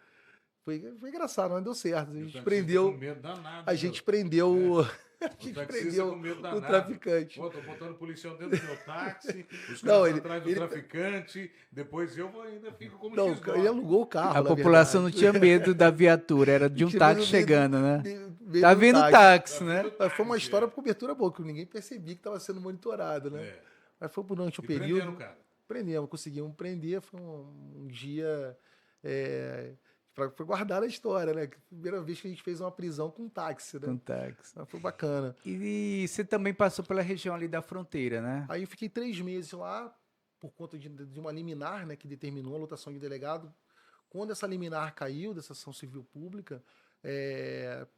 Foi engraçado, mas deu certo. A gente prendeu. Com medo danado, a gente prendeu. A O gente taxista prendeu com medo o danado. traficante. Pô, tô botando o policial dentro do meu táxi, os Não, caras ele- atrás do ele- traficante, depois eu ainda fico como Não, X9. ele alugou o carro. A na população não verdade. tinha medo da viatura, era de um Tinha táxi medo chegando, né? medo Tá do vindo táxi. táxi, né? Mas foi uma Táxi, história com cobertura boa, que ninguém percebia que estava sendo monitorado, né? É. Mas foi durante o E período. prenderam o cara. Prendemos, conseguimos prender. Foi um dia. Foi guardada a história, né? Primeira vez que a gente fez uma prisão com táxi, né? Com táxi. Mas foi bacana. E você também passou pela região ali da fronteira, né? Aí eu fiquei 3 meses lá, por conta de uma liminar, né, que determinou a lotação de delegado. Quando essa liminar caiu, dessa ação civil pública,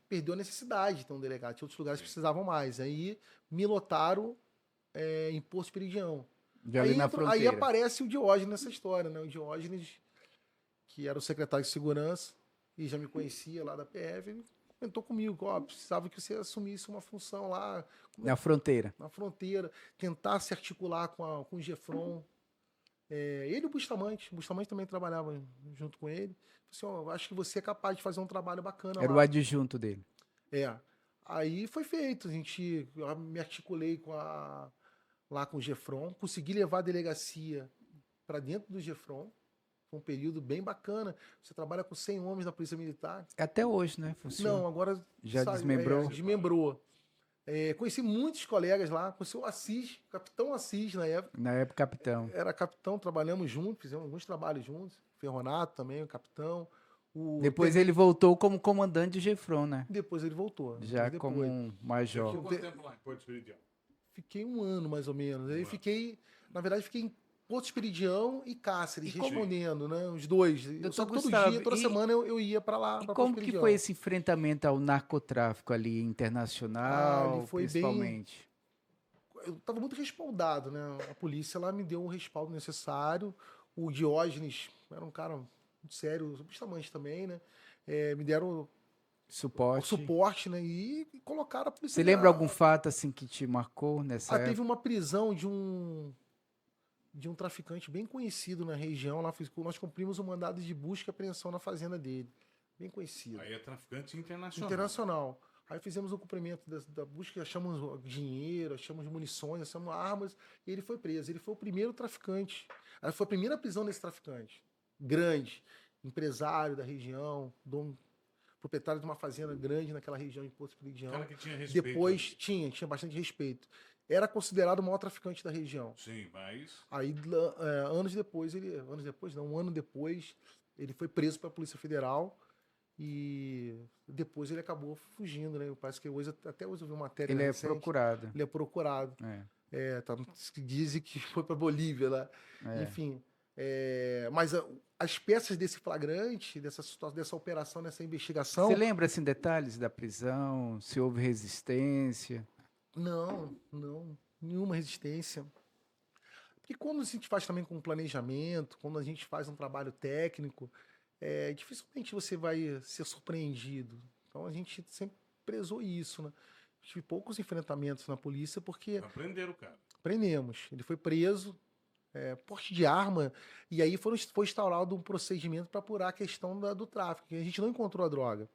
perdeu a necessidade de ter um delegado. Tinha outros lugares que precisavam mais. Aí me lotaram em Porto Esperidião. De ali na Aí fronteira. aparece o Diógenes nessa história, né? O Diógenes, que era o secretário de segurança e já me conhecia lá da PF, ele comentou comigo, precisava que você assumisse uma função lá Na fronteira. na fronteira, tentar se articular com o Gefron. Ele e o Bustamante também trabalhava junto com ele. Assim, eu acho que você é capaz de fazer um trabalho bacana Era o lá. adjunto dele. Aí foi feito, eu me articulei lá com o Gefron, consegui levar a delegacia para dentro do Gefron. Foi um período bem bacana. Você trabalha com 100 homens da Polícia Militar. Até hoje, né? Funciona. Não, agora Já desmembrou? Desmembrou. Conheci muitos colegas lá, conheci o Assis, capitão Assis na época. Na época, capitão. Era capitão, trabalhamos juntos, fizemos alguns trabalhos juntos. Ferronato também, o capitão. Depois ele voltou como comandante de Gefron, né? Depois ele voltou. Já depois. como um major. Ficou quanto tempo lá em Porto Esperidião? Fiquei 1 ano, mais ou menos. Aí ano. na verdade, fiquei em Porto Esperidião e Cáceres, E como- respondendo, né? Os dois. Doutor Só que todo Gustavo, dia, toda semana eu ia para lá. E pra como Porto que Esperidião. foi esse enfrentamento ao narcotráfico ali internacional, ele foi bem- principalmente? Eu estava muito respaldado, né? A polícia lá me deu o respaldo necessário. O Diógenes era um cara muito sério, o Bustamante também, né? Me deram o Suporte. suporte, né? E colocaram a polícia. Você lembra algum fato assim que te marcou nessa época? Teve uma prisão de um traficante bem conhecido na região. Lá nós cumprimos um mandado de busca e apreensão na fazenda dele. Bem conhecido. Aí é traficante internacional. Internacional. Aí fizemos o cumprimento da busca, achamos dinheiro, achamos munições, achamos armas, e ele foi preso. Ele foi o primeiro traficante. Aí foi a primeira prisão desse traficante. Grande, empresário da região, dono, proprietário de uma fazenda grande naquela região em Porto Esperidião. Cara que tinha respeito. Depois tinha bastante respeito. Era considerado o maior traficante da região. Sim, mas... Aí, um ano depois, ele foi preso pela Polícia Federal e depois ele acabou fugindo, né? Parece que até hoje eu vi uma matéria Ele é recente. procurado. Ele é procurado. É. Dizem que foi para Bolívia lá. É. Enfim. Mas as peças desse flagrante, dessa situação, dessa operação, dessa investigação. Você lembra assim detalhes da prisão? Se houve resistência? Não, nenhuma resistência. Porque quando a gente faz também com planejamento, quando a gente faz um trabalho técnico, dificilmente você vai ser surpreendido. Então a gente sempre prezou isso, né? Tive poucos enfrentamentos na polícia porque Aprenderam, cara. prendemos. Ele foi preso, porte de arma, e aí foi instaurado um procedimento para apurar a questão do tráfico. A gente não encontrou a droga.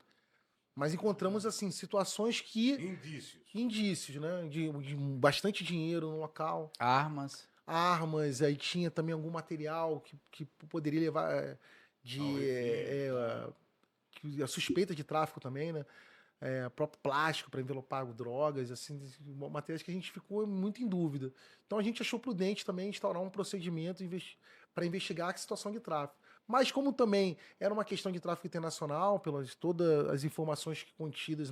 Mas encontramos, assim, situações que... Indícios. Indícios, né? De bastante dinheiro no local. Armas? armas, aí tinha também algum material que poderia levar a suspeita de tráfico também, né? Próprio plástico para envelopar drogas, assim, matérias que a gente ficou muito em dúvida. Então a gente achou prudente também instaurar um procedimento para investigar a situação de tráfico. Mas como também era uma questão de tráfico internacional, pelas todas as informações contidas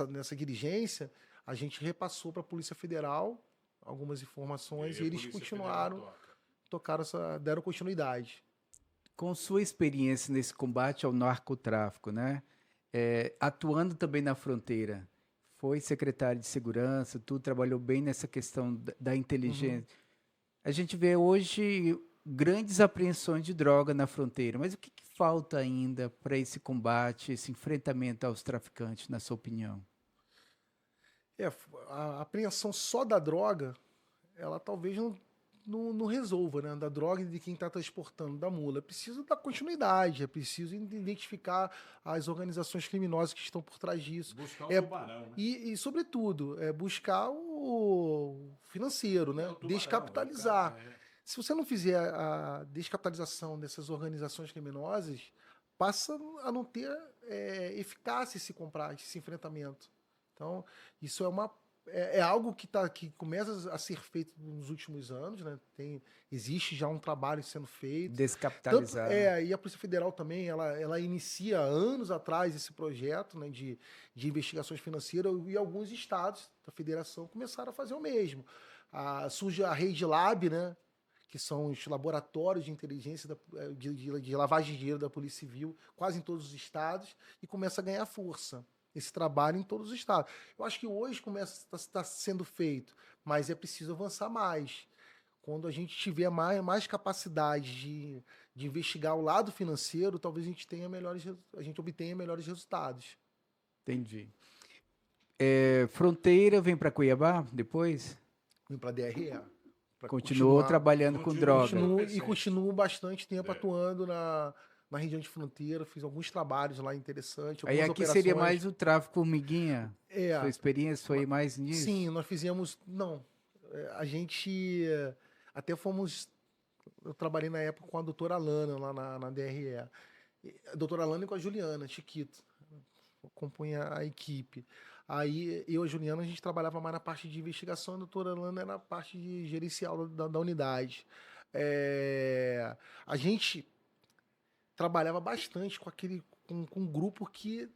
nessa diligência, a gente repassou para a Polícia Federal algumas informações e eles continuaram, deram continuidade. Com sua experiência nesse combate ao narcotráfico, né? Atuando também na fronteira, foi secretário de segurança, tu trabalhou bem nessa questão da inteligência. A gente vê hoje grandes apreensões de droga na fronteira, mas o que falta ainda para esse combate, esse enfrentamento aos traficantes, na sua opinião? A apreensão só da droga, ela talvez não resolva, né? Da droga e de quem está transportando, da mula. É preciso dar continuidade, é preciso identificar as organizações criminosas que estão por trás disso. Buscar o tubarão, né? E, sobretudo, buscar o financeiro, né? Tubarão, descapitalizar. Se você não fizer a descapitalização dessas organizações criminosas, passa a não ter eficácia esse enfrentamento. Então, isso é algo que começa a ser feito nos últimos anos, né? Existe já um trabalho sendo feito. Descapitalizar. E a Polícia Federal também, ela inicia anos atrás esse projeto, né, de investigações financeiras, e alguns estados da federação começaram a fazer o mesmo. Surge a Rede Lab, né, que são os laboratórios de inteligência de lavagem de dinheiro da Polícia Civil, quase em todos os estados, e começa a ganhar força esse trabalho em todos os estados. Eu acho que hoje está sendo feito, mas é preciso avançar mais. Quando a gente tiver mais capacidade de investigar o lado financeiro, talvez a gente obtenha melhores resultados. Entendi. Fronteira vem para Cuiabá depois? Vem para a DRE. Continuou trabalhando com droga. Continuo bastante tempo atuando na região de fronteira, fiz alguns trabalhos lá interessantes. Aí aqui operações. Seria mais o tráfico formiguinha? Sua experiência foi mais nisso? Sim, nós fizemos... Não, a gente até fomos... Eu trabalhei na época com a doutora Alana, lá na DRE. A doutora Alana e com a Juliana Chiquito. Acompanha a equipe. Aí eu e a Juliana, a gente trabalhava mais na parte de investigação, a doutora Alana era na parte de gerencial da unidade. A gente trabalhava bastante com um grupo que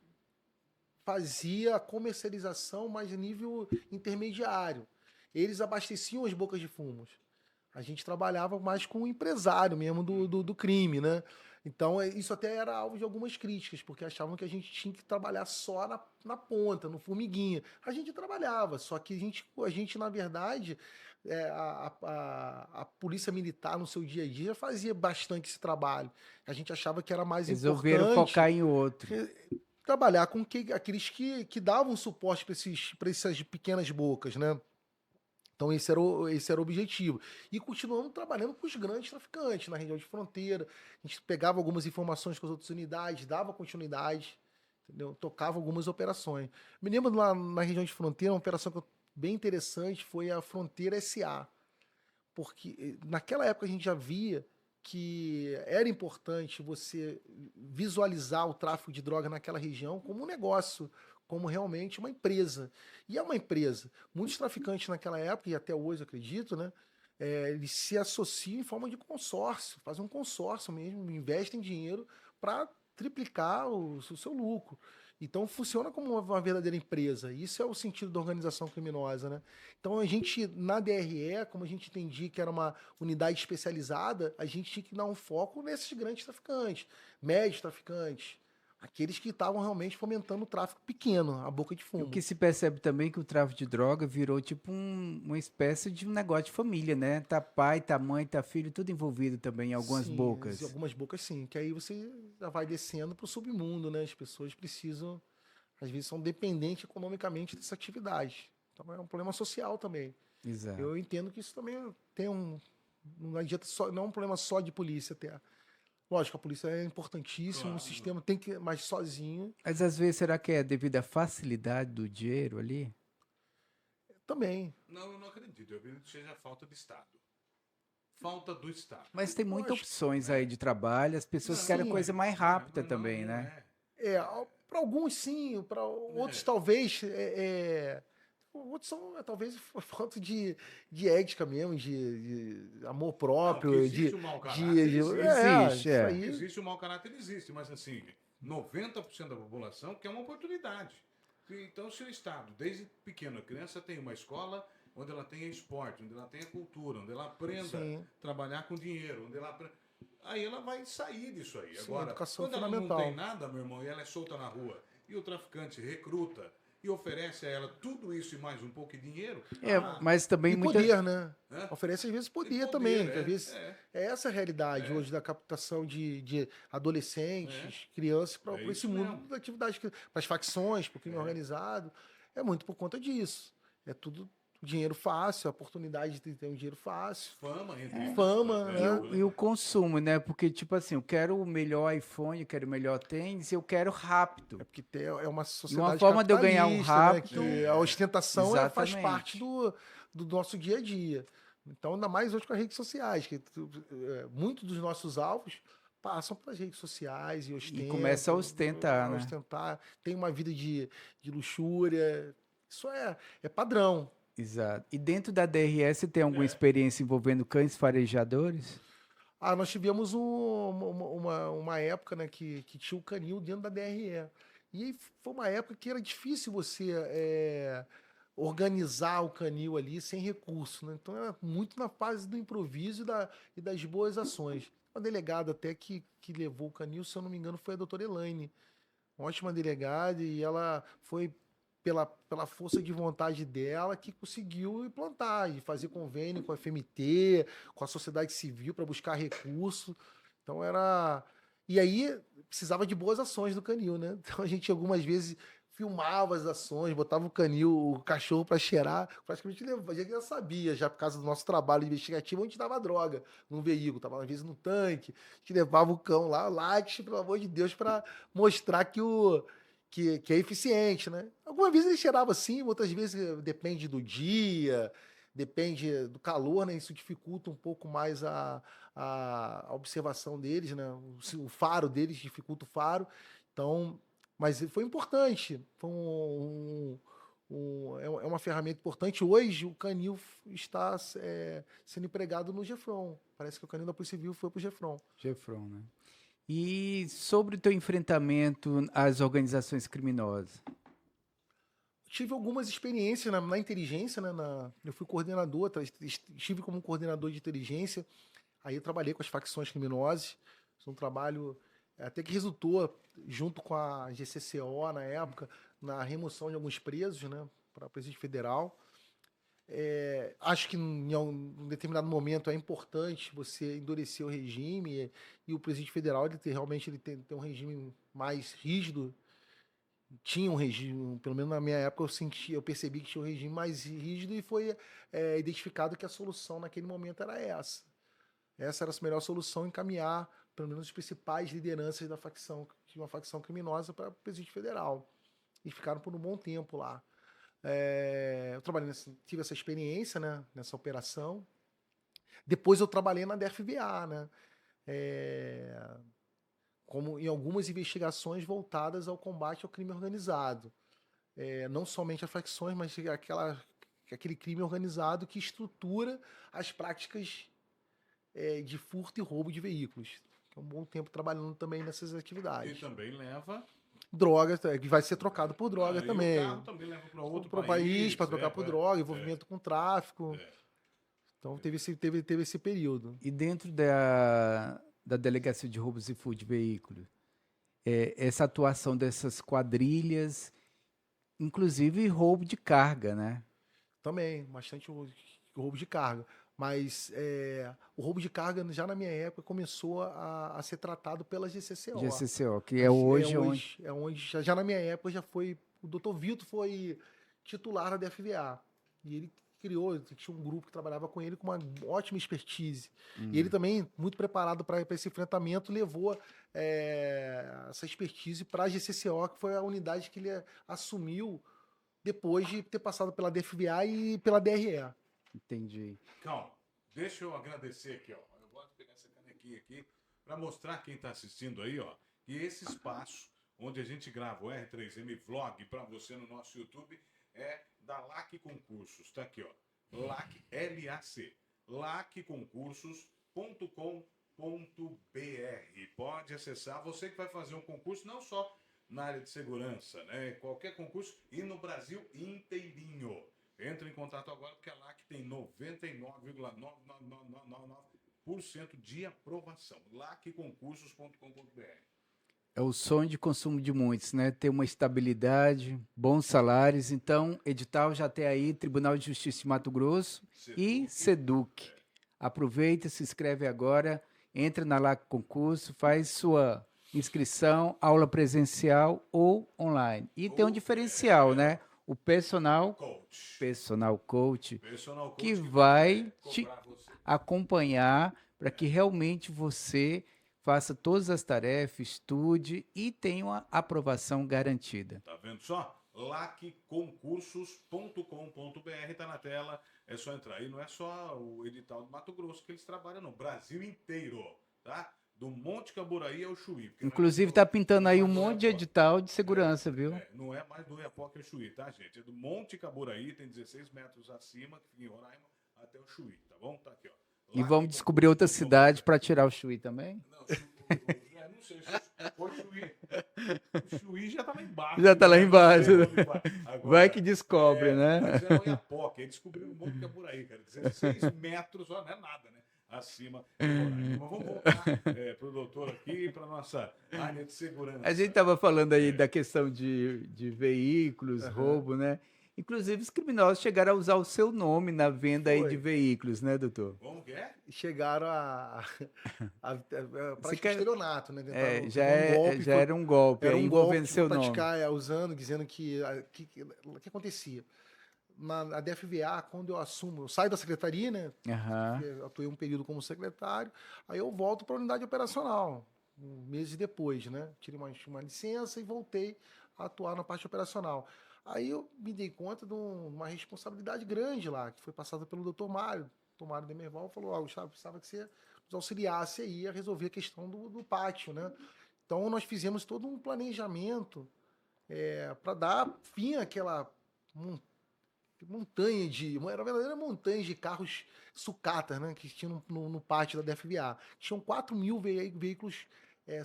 fazia a comercialização mais a nível intermediário. Eles abasteciam as bocas de fumos. A gente trabalhava mais com o empresário mesmo do crime, né? Então, isso até era alvo de algumas críticas, porque achavam que a gente tinha que trabalhar só na ponta, no formiguinha. A gente trabalhava, só que a gente na verdade, a polícia militar no seu dia a dia fazia bastante esse trabalho. A gente achava que era mais importante... Resolveram focar em outro. Trabalhar com aqueles que davam suporte para essas pequenas bocas, né? Então esse era o objetivo. E continuamos trabalhando com os grandes traficantes na região de fronteira. A gente pegava algumas informações com as outras unidades, dava continuidade, entendeu? Tocava algumas operações. Me lembro lá na região de fronteira, uma operação bem interessante foi a Fronteira SA. Porque naquela época a gente já via que era importante você visualizar o tráfico de droga naquela região como um negócio, como realmente uma empresa. E é uma empresa. Muitos traficantes naquela época, e até hoje acredito, né, eles se associam em forma de consórcio, fazem um consórcio mesmo, investem dinheiro para triplicar o seu lucro. Então funciona como uma verdadeira empresa. Isso é o sentido da organização criminosa, né? Então a gente, na DRE, como a gente entendia que era uma unidade especializada, a gente tinha que dar um foco nesses grandes traficantes, médios traficantes, aqueles que estavam realmente fomentando o tráfico pequeno, a boca de fumo. O que se percebe também é que o tráfico de droga virou tipo uma espécie de um negócio de família, né? Tá pai, tá mãe, tá filho, tudo envolvido também em algumas bocas. Em algumas bocas sim, que aí você já vai descendo pro submundo, né? As pessoas precisam, às vezes são dependentes economicamente dessa atividade. Então é um problema social também. Exato. Eu entendo que isso também não adianta não é um problema só de polícia até. Lógico, a polícia é importantíssima, claro. O sistema tem que ir mais sozinho. Mas às vezes, será que é devido à facilidade do dinheiro ali? Também. Não, eu não acredito. Eu acredito que seja falta de Estado. Falta do Estado. Mas tem muitas acho- opções aí de trabalho, as pessoas Não, querem sim, coisa mais rápida também, não né? Para alguns sim, para outros É. talvez. Outros são talvez falta de ética mesmo, de amor Não, que próprio, existe de, o mau de, caráter, de- existe, isso é. aí. Existe o mau caráter, existe, mas assim, 90% da população quer uma oportunidade. Então, se o Estado, desde pequena a criança tem uma escola onde ela tenha esporte, onde ela tenha cultura, onde ela aprenda Sim. a trabalhar com dinheiro, onde ela aí ela vai sair disso aí. Sim, Agora, educação quando ela não fundamental. tem nada, meu irmão, e ela é solta na rua, e o traficante recruta e oferece a ela tudo isso e mais um pouco de dinheiro, Mas também E muita... poder, né? Hã? Oferece às vezes poder, E poder, também, que é, às vezes é. é essa a realidade É. hoje da captação de adolescentes, crianças para É esse isso mundo mesmo. da atividade, para as facções, para o crime É. organizado. É muito por conta disso. É tudo dinheiro fácil, a oportunidade de ter um dinheiro fácil. Fama, entre Fama, aspas, né? E o consumo, né? Porque, tipo assim, eu quero o melhor iPhone, eu quero o melhor tênis, eu quero rápido. É porque é uma sociedade forma de eu ganhar um capitalista, né? rápido- Que a ostentação faz Exatamente. parte do nosso dia a dia. Então, ainda mais hoje com as redes sociais, que muitos dos nossos alvos passam pelas redes sociais e ostentam. começa a ostentar, né? Ostentar, tem uma vida de luxúria. Isso é padrão. Exato. E dentro da DRS tem alguma É. experiência envolvendo cães farejadores? Nós tivemos uma época, né, que tinha o canil dentro da DRE. E aí foi uma época que era difícil você organizar o canil ali sem recurso, né? Então era muito na fase do improviso e das boas ações. Uma delegada até que levou o canil, se eu não me engano, foi a doutora Elaine. Uma ótima delegada, e ela foi pela força de vontade dela que conseguiu implantar e fazer convênio com a FMT, com a sociedade civil para buscar recurso. Então era. E aí precisava de boas ações do canil, né? Então a gente algumas vezes filmava as ações, botava o canil, o cachorro para cheirar, praticamente a gente já sabia, já por causa do nosso trabalho investigativo, onde dava droga num veículo, tava às vezes no tanque, a gente levava o cão lá, látice, pelo amor de Deus, para mostrar que é eficiente, né? Algumas vezes ele cheirava assim, outras vezes depende do dia, depende do calor, né? Isso dificulta um pouco mais a observação deles, né? O faro deles dificulta o faro. Então, mas foi importante. Foi é uma ferramenta importante. Hoje o canil está sendo empregado no Gefron. Parece que o canil da Polícia Civil foi para o Gefron. Gefron, né? E sobre o teu enfrentamento às organizações criminosas? Tive algumas experiências na inteligência, né? Eu fui coordenador, estive como coordenador de inteligência. Aí eu trabalhei com as facções criminosas. Foi um trabalho até que resultou, junto com a GCCO na época, na remoção de alguns presos, né? Para a Polícia Federal. Acho que em um determinado momento é importante você endurecer o regime e o Presídio Federal realmente ele tem um regime mais rígido. Tinha um regime, pelo menos na minha época eu percebi que tinha um regime mais rígido e foi identificado que a solução naquele momento era essa. Essa era a melhor solução, encaminhar pelo menos as principais lideranças da facção, de uma facção criminosa, para o Presídio Federal. E ficaram por um bom tempo lá. Eu tive essa experiência, né, nessa operação. Depois eu trabalhei na DFVA, né, como em algumas investigações voltadas ao combate ao crime organizado. Não somente a facções, mas aquele crime organizado que estrutura as práticas de furto e roubo de veículos. Um bom tempo trabalhando também nessas atividades. E também leva droga, que vai ser trocado por droga também. E o carro também leva para outro país para trocar por droga, envolvimento com tráfico. Então teve esse período. E dentro da Delegacia de Roubos e Furto de Veículos, essa atuação dessas quadrilhas, inclusive roubo de carga, né? Também, bastante roubo de carga. Mas o roubo de carga, já na minha época, começou a ser tratado pela GCCO. GCCO, que é hoje onde já na minha época, já foi... O Dr. Vitor foi titular da DFVA. E ele tinha um grupo que trabalhava com ele com uma ótima expertise. E ele também, muito preparado para esse enfrentamento, levou essa expertise para a GCCO, que foi a unidade que ele assumiu depois de ter passado pela DFVA e pela DRE. Entendi. Calma, deixa eu agradecer aqui, ó. Eu gosto de pegar essa canequinha aqui para mostrar quem está assistindo aí, ó, que esse espaço onde a gente grava o R3M Vlog para você no nosso YouTube é da LAC Concursos. Tá aqui, ó. LAC, L-A-C. lacconcursos.com.br. Pode acessar. Você que vai fazer um concurso, não só na área de segurança, né? Qualquer concurso e no Brasil inteirinho. Entre em contato agora porque a LAC tem 99,99999% de aprovação. lacconcursos.com.br. É o sonho de consumo de muitos, né? Ter uma estabilidade, bons salários. Então, edital já tem aí Tribunal de Justiça de Mato Grosso e SEDUC. Aproveita, se inscreve agora, entra na LAC Concurso, faz sua inscrição, aula presencial ou online. E tem um diferencial, né? O personal Coach. coach, Personal coach que vai te cobrar você. acompanhar para que realmente você faça todas as tarefas, estude e tenha uma aprovação garantida. Tá vendo só? lacconcursos.com.br tá na tela. É só entrar aí. Não é só o edital do Mato Grosso que eles trabalham, não. Brasil inteiro, tá? Do Monte Caburaí ao Chuí. Porque Inclusive, não está pintando aí um mais do monte de Oiapoque. edital de segurança, viu? Não é mais do Oiapoque ao Chuí, tá, gente? É do Monte Caburaí, tem 16 metros acima, que fica em Roraima, até o Chuí, tá bom? Tá aqui, ó. E vamos descobrir outra cidade para tirar o Chuí também? Não, não sei se o Chuí. O Chuí já tá lá embaixo. Já tá lá né? embaixo. Não sei onde vai. Vai que descobre, né? Mas é o Oiapoque, aí descobriu um monte de Caburaí, cara. 16 metros, ó, não é nada, né? Acima do Roraima. Mas vamos voltar pro doutor aqui, para nossa área de segurança. A gente estava falando aí da questão de veículos, roubo, né? Inclusive, os criminosos chegaram a usar o seu nome na venda aí Foi. de veículos, né, doutor? Como que é? Chegaram a prática quer- de estelionato, né? É, Tentaram já, fazer um golpe, já era um golpe, era aí um golpe envolvendo de seu nome. praticar, usando, dizendo que o que acontecia? Na DFVA, quando eu assumo, eu saio da secretaria, né? Aham. Eu atuei um período como secretário, aí eu volto para a unidade operacional, meses depois, né? Tirei uma licença e voltei a atuar na parte operacional. Aí eu me dei conta de uma responsabilidade grande lá, que foi passada pelo Dr. Mário. O Dr. Mário Demerval falou: Gustavo, precisava que você nos auxiliasse aí a resolver a questão do pátio, né? Então nós fizemos todo um planejamento para dar fim àquela montanha era uma verdadeira montanha de carros sucatas, né, que tinham no pátio da DFVA. Tinham 4 mil veículos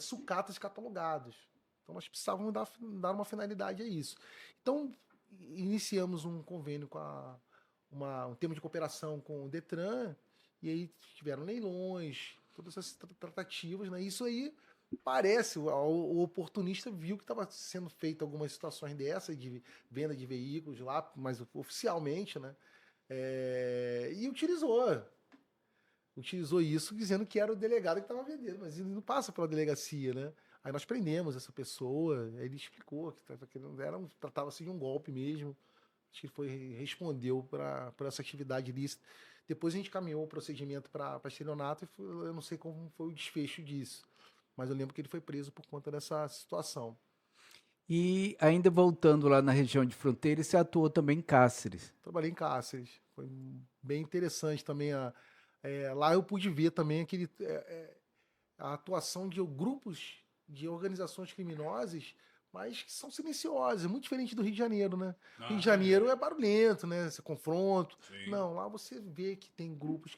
sucatas catalogados. Então nós precisávamos dar uma finalidade a isso. Então iniciamos um convênio com um termo de cooperação com o Detran, e aí tiveram leilões, todas essas tratativas, né? Isso aí parece, o oportunista viu que estava sendo feita algumas situações dessas de venda de veículos lá, mas oficialmente, né? E utilizou isso dizendo que era o delegado que estava vendendo, mas ele não passa pela delegacia, né? Aí nós prendemos essa pessoa, ele explicou que tratava-se de um golpe mesmo. Acho que ele respondeu para essa atividade ilícita. Depois a gente caminhou o procedimento para estelionato e eu não sei como foi o desfecho disso. Mas eu lembro que ele foi preso por conta dessa situação. E ainda voltando lá na região de fronteira, você atuou também em Cáceres. Trabalhei em Cáceres. Foi bem interessante também. Lá eu pude ver também a atuação de grupos de organizações criminosas, mas que são silenciosas. Muito diferente do Rio de Janeiro, né? Rio de Janeiro é barulhento, né? Esse confronto. Sim. Não, lá você vê que tem grupos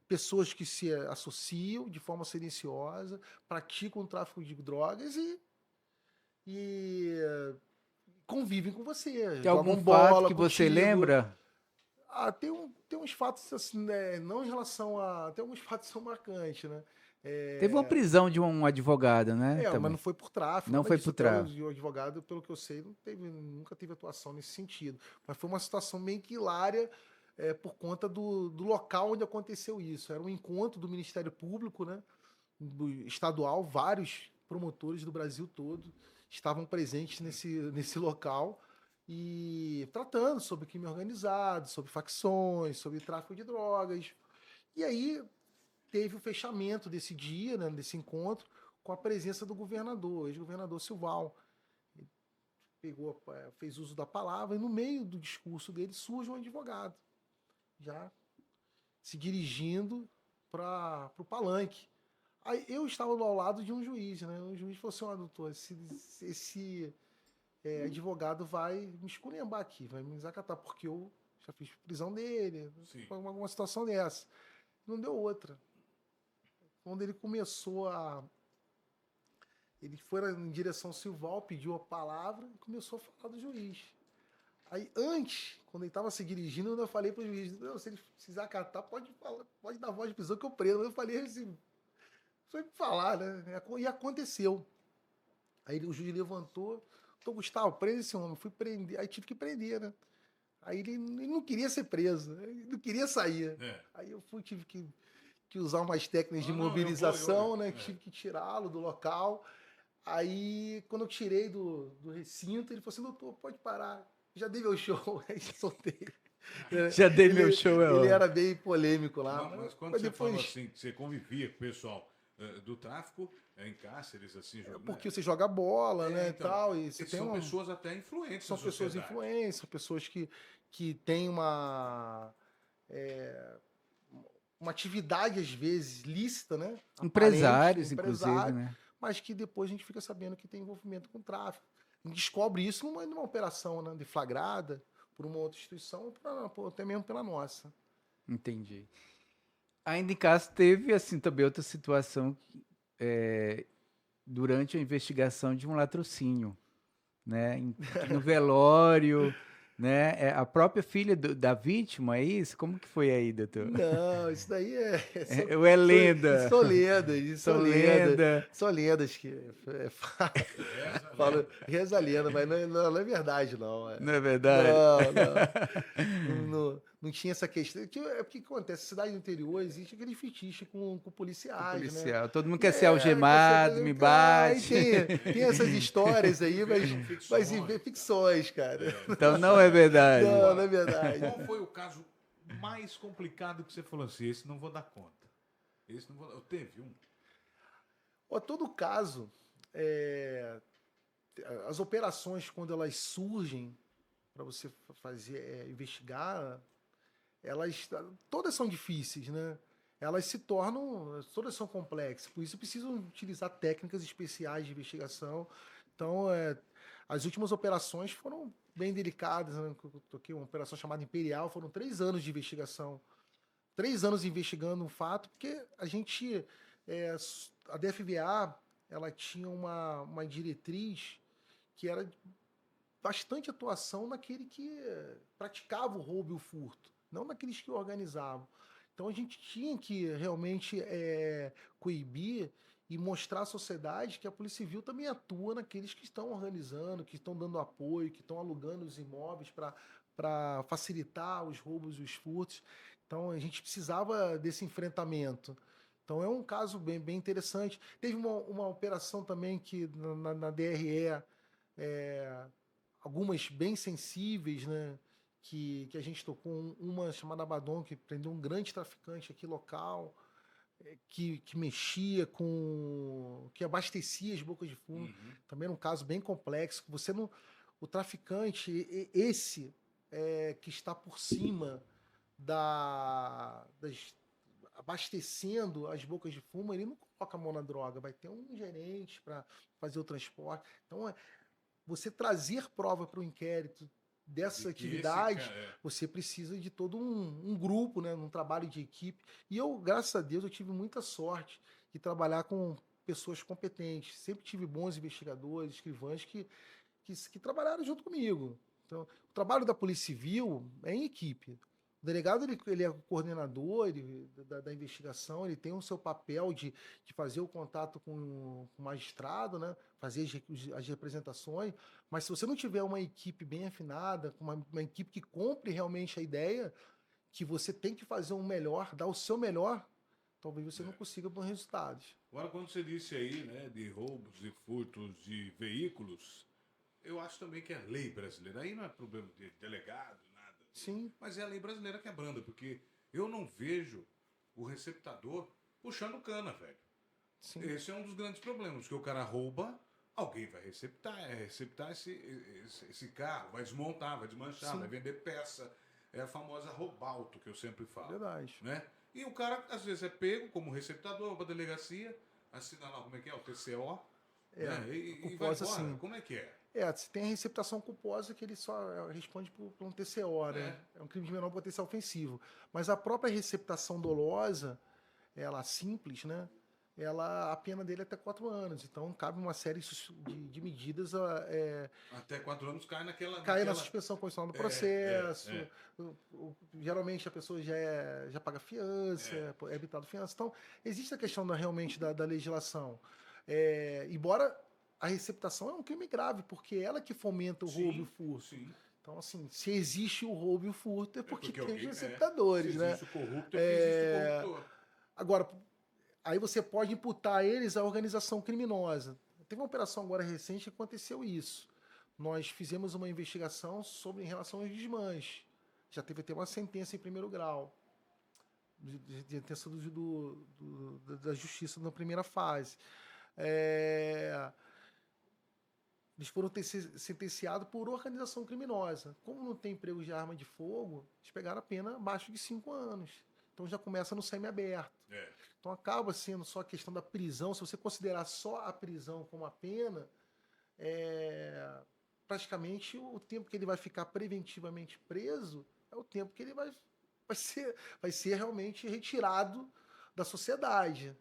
pessoas que se associam de forma silenciosa, praticam o tráfico de drogas e convivem com você. Tem algum jogam fato que contigo. você lembra? Tem uns fatos assim, né? Não em relação a. Tem alguns fatos que são marcantes, né? Teve uma prisão de um advogado, né? mas também. não foi por tráfico. Não nada foi disso. por tráfico. Até o advogado, pelo que eu sei, nunca teve atuação nesse sentido. Mas foi uma situação meio que hilária por conta do local onde aconteceu isso. Era um encontro do Ministério Público, né? Do estadual, vários promotores do Brasil todo estavam presentes nesse local e tratando sobre crime organizado, sobre facções, sobre tráfico de drogas. E aí teve o fechamento desse dia, né, desse encontro, com a presença do governador, ex-governador Silval. fez uso da palavra, e no meio do discurso dele surge um advogado, já se dirigindo para o palanque. Aí eu estava ao lado de um juiz, né? O juiz falou assim: ó, doutor, esse advogado vai me esculhambar aqui, vai me desacatar, porque eu já fiz prisão dele, alguma situação dessa. Não deu outra. Quando ele começou ele foi em direção ao Silval, pediu a palavra e começou a falar do juiz. Aí, antes, quando ele estava se dirigindo, eu falei para o juiz: se ele precisar acatar, pode dar voz de prisão que eu prendo. Eu falei assim, foi falar, né? E aconteceu. Aí o juiz levantou: Doutor Gustavo, prende esse homem. Fui prender, aí tive que prender, né? Aí ele não queria ser preso, né? Ele não queria sair. Aí eu tive que usar umas técnicas de mobilização, né? Tive que tirá-lo do local. Aí, quando eu tirei do recinto, ele falou assim: doutor, pode parar. Já dei meu show. Aí soltei. Já dei meu show, Ele era bem polêmico lá. Mas quando você falou assim, que você convivia com o pessoal do tráfico, em cárceres, assim... Porque você joga bola, né, então, e tal. E você são pessoas até influentes. São pessoas influentes, são pessoas que têm uma atividade, às vezes, lícita, né? Empresários, inclusive, né? Mas que depois a gente fica sabendo que tem envolvimento com tráfico. A gente descobre isso numa operação, né, deflagrada por uma outra instituição, ou até mesmo pela nossa. Entendi. Ainda em caso, teve assim também outra situação durante a investigação de um latrocínio, né? No velório, né? A própria filha da vítima, é isso? Como que foi aí, doutor? Não, isso daí é lenda. São lendas, são lendas que reza a lenda, mas não é verdade, não. Não é verdade? Não tinha essa questão. O que acontece? Na cidade do interior existe aquele fetiche com policiais, né? Todo mundo quer ser algemado, me bate. Tem essas histórias aí, mas ficções, cara. Então não é verdade. Não é verdade. Qual foi o caso mais complicado que você falou assim: esse não vou dar conta? Esse não vou dar... Teve um? Todo caso, as operações, quando elas surgem para você fazer, investigar, todas são difíceis, né? Todas são complexas, por isso precisam utilizar técnicas especiais de investigação. Então, as últimas operações foram bem delicadas, né? Eu toquei uma operação chamada Imperial, foram 3 anos de investigação. 3 anos investigando um fato, porque a DFVA, ela tinha uma diretriz que era bastante atuação naquele que praticava o roubo e o furto, não naqueles que organizavam. Então a gente tinha que realmente coibir e mostrar à sociedade que a Polícia Civil também atua naqueles que estão organizando, que estão dando apoio, que estão alugando os imóveis para facilitar os roubos e os furtos. Então a gente precisava desse enfrentamento. Então é um caso bem interessante. Teve uma operação também que na DRE, algumas bem sensíveis, né? Que a gente tocou, uma chamada Abaddon, que prendeu um grande traficante aqui local, que mexia que abastecia as bocas de fumo. Uhum. Também era um caso bem complexo. O traficante, que está por cima abastecendo as bocas de fumo, ele não coloca a mão na droga, vai ter um gerente para fazer o transporte. Então, você trazer prova para o inquérito dessa atividade, você precisa de todo um grupo, né, um trabalho de equipe. E eu, graças a Deus, eu tive muita sorte de trabalhar com pessoas competentes. Sempre tive bons investigadores, escrivães que trabalharam junto comigo. Então, o trabalho da Polícia Civil é em equipe. O delegado ele é o coordenador da investigação, ele tem o seu papel de fazer o contato com o magistrado, né? Fazer as representações, mas se você não tiver uma equipe bem afinada, uma equipe que compre realmente a ideia, que você tem que fazer um melhor, dar o seu melhor, talvez você não consiga bons resultados. Agora, quando você disse aí, né, de roubos e furtos de veículos, eu acho também que é lei brasileira. Aí não é problema de delegado, nada. Sim. Mas é a lei brasileira que é branda, porque eu não vejo o receptador puxando cana, velho. Sim. Esse é um dos grandes problemas, que o cara rouba alguém vai receptar esse carro, vai desmontar, vai desmanchar, Sim. vai vender peça. É a famosa roubalto que eu sempre falo. Verdade. Né? E o cara, às vezes, é pego como receptador para a delegacia, assina lá como é que é, o TCO, né? E vai culposa, embora. sim. Como é que é? Você tem a receptação culposa que ele só responde por um TCO, né? É um crime de menor potencial ofensivo. Mas a própria receptação dolosa, ela simples, né? A pena dele é até 4 anos. Então cabe uma série de medidas. Até 4 anos cai Cai na suspensão condicional do processo. é. Geralmente a pessoa já paga fiança, é evitado fiança. Então, existe a questão realmente da legislação. Embora a receptação é um crime grave, porque é ela que fomenta o roubo e o furto. Sim. Então, assim, se existe o roubo e o furto, é porque tem os Se receptadores, né? existe o corrupto, é porque existe o corruptor. Agora, aí você pode imputar a eles a organização criminosa. Teve uma operação agora recente que aconteceu isso. Nós fizemos uma investigação em relação aos desmanches. Já teve até uma sentença em primeiro grau. De sentença da justiça na primeira fase. Eles foram sentenciados por organização criminosa. Como não tem emprego de arma de fogo, eles pegaram a pena abaixo de 5 anos. Então já começa no semiaberto. Então acaba sendo só a questão da prisão. Se você considerar só a prisão como a pena, praticamente o tempo que ele vai ficar preventivamente preso é o tempo que ele vai ser realmente retirado da sociedade.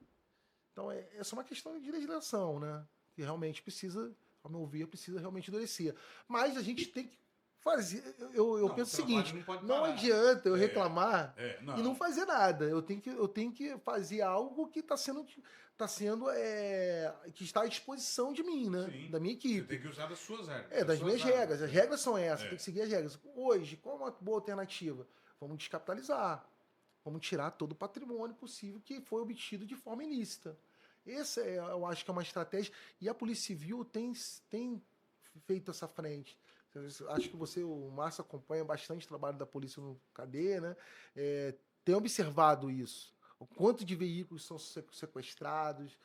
Então é só uma questão de legislação, né? Que realmente precisa, ao meu ver, precisa realmente endurecer. Mas a gente tem que fazer. Eu penso o seguinte: não adianta eu reclamar e não fazer nada. Eu tenho que fazer algo que que está à disposição de mim, né? Sim. Da minha equipe. Você tem que usar das suas regras. Das minhas regras. As regras são essas, tem que seguir as regras. Hoje, qual é uma boa alternativa? Vamos descapitalizar. Vamos tirar todo o patrimônio possível que foi obtido de forma ilícita. Essa eu acho que é uma estratégia. E a Polícia Civil tem feito essa frente. Acho que o Márcio, acompanha bastante o trabalho da polícia no cadeia, né? Tem observado isso. O quanto de veículos são sequestrados,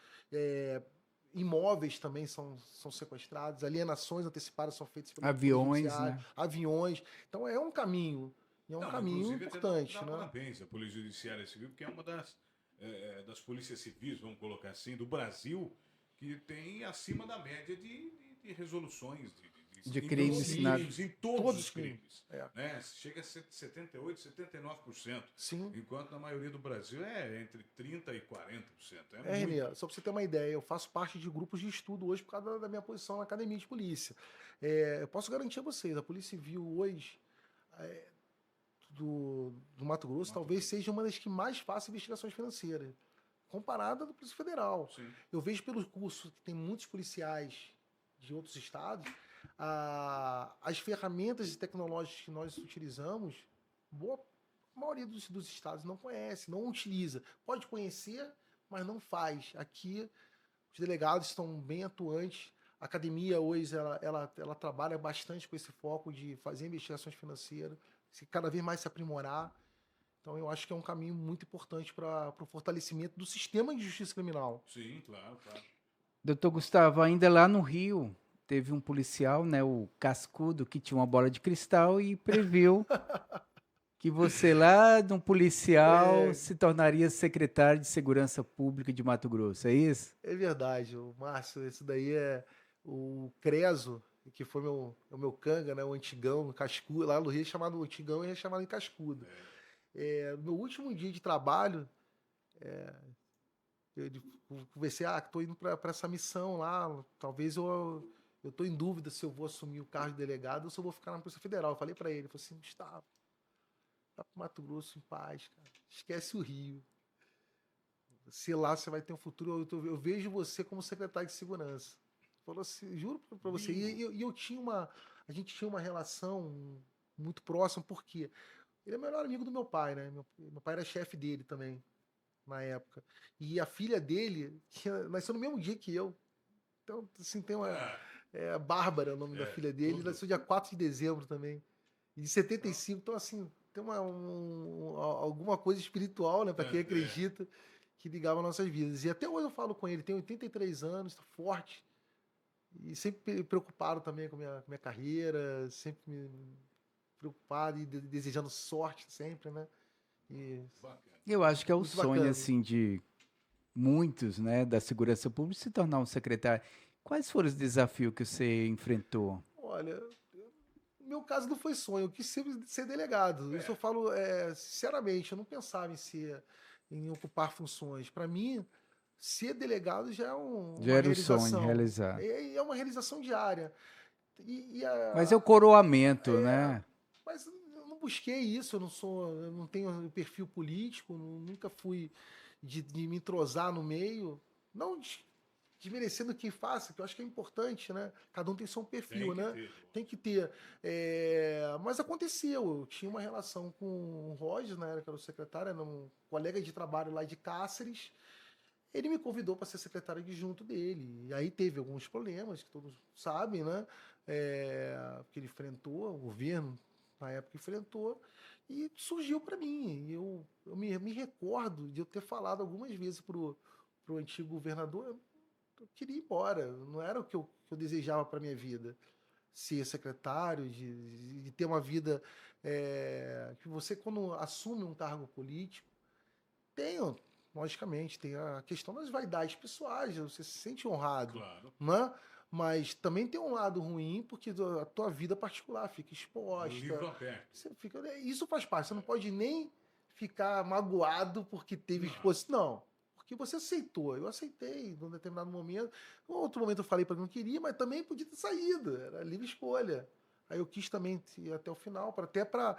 imóveis também são sequestrados, alienações antecipadas são feitas pelo aviões, né? Aviões. Então é um caminho. E é um caminho importante. Dá parabéns à Polícia Judiciária Civil, porque é uma das polícias civis, vamos colocar assim, do Brasil, que tem acima da média de resoluções de crimes em todos os crimes. Né? Chega a 78%, 79%. Sim. Enquanto na maioria do Brasil é entre 30% e 40%. Renê, só para você ter uma ideia, eu faço parte de grupos de estudo hoje por causa da minha posição na academia de polícia. Eu posso garantir a vocês, a Polícia Civil hoje do Mato Grosso talvez seja uma das que mais faça investigações financeiras, comparada da Polícia Federal. Sim. Eu vejo pelos cursos que tem muitos policiais de outros estados, as ferramentas tecnológicas que nós utilizamos, a maioria dos estados não conhece, não utiliza. Pode conhecer, mas não faz. Aqui, os delegados estão bem atuantes. A academia hoje ela trabalha bastante com esse foco de fazer investigações financeiras, cada vez mais se aprimorar. Então, eu acho que é um caminho muito importante para o fortalecimento do sistema de justiça criminal. Sim, claro. Doutor Gustavo, ainda lá no Rio, teve um policial, né, o Cascudo, que tinha uma bola de cristal e previu que você lá de um policial se tornaria secretário de Segurança Pública de Mato Grosso, é isso? É verdade, Márcio, isso daí é o Creso, que foi o meu canga, né, o antigão, cascudo, lá no Rio é chamado antigão e é chamado em cascudo. No meu último dia de trabalho, eu conversei, estou indo para essa missão lá, talvez eu estou em dúvida se eu vou assumir o cargo de delegado ou se eu vou ficar na Polícia Federal. Eu falei para ele, eu falei assim, Gustavo, vai para Mato Grosso em paz, cara. Esquece o Rio. Se lá você vai ter um futuro, eu vejo você como secretário de segurança. Falou assim, juro para você. E a gente tinha uma relação muito próxima, porque ele é o melhor amigo do meu pai, né? Meu pai era chefe dele também, na época. E a filha dele, que nasceu no mesmo dia que eu. Então, assim, tem uma... Bárbara, o nome da filha dele. Tudo. Nasceu dia 4 de dezembro também. E de 75, então, assim, tem alguma coisa espiritual, né? Para quem acredita, que ligava nossas vidas. E até hoje eu falo com ele, tem 83 anos, tá forte. E sempre preocupado também com a minha carreira, sempre preocupado e desejando sorte sempre, né? E Bacana. Eu acho que é o muito sonho, bacana. assim, de muitos, né, da segurança pública se tornar um secretário. Quais foram os desafios que você enfrentou? Olha, no meu caso não foi sonho, eu quis ser delegado. Isso eu falo sinceramente, eu não pensava em ocupar funções. Para mim, ser delegado já é Já uma era o sonho realização. realizar. É uma realização diária. Mas é o coroamento, É, né? mas eu não busquei isso, eu não tenho um perfil político, nunca fui de me entrosar no meio. Não desmerecendo quem faça, que eu acho que é importante, né? Cada um tem seu perfil, Tem que né? ter. Tem que ter. Mas aconteceu, eu tinha uma relação com o Roger, né, que era o secretário, era um colega de trabalho lá de Cáceres. Ele me convidou para ser secretário adjunto dele. E aí teve alguns problemas, que todos sabem, né? Que ele enfrentou, o governo na época enfrentou, e surgiu para mim. Eu me recordo de eu ter falado algumas vezes pro antigo governador, eu queria ir embora, não era o que eu desejava para minha vida. Ser secretário, de ter uma vida que você, quando assume um cargo político, tem, logicamente, tem a questão das vaidades pessoais, você se sente honrado, Claro. né? Mas também tem um lado ruim, porque a tua vida particular fica Livro exposta. aberto. Você fica, isso faz parte, você não pode nem ficar magoado porque teve Não. exposição. Não, porque você aceitou. Eu aceitei em um determinado momento. Em outro momento eu falei para que não queria, mas também podia ter saído, era livre escolha. Aí eu quis também ir até o final, até para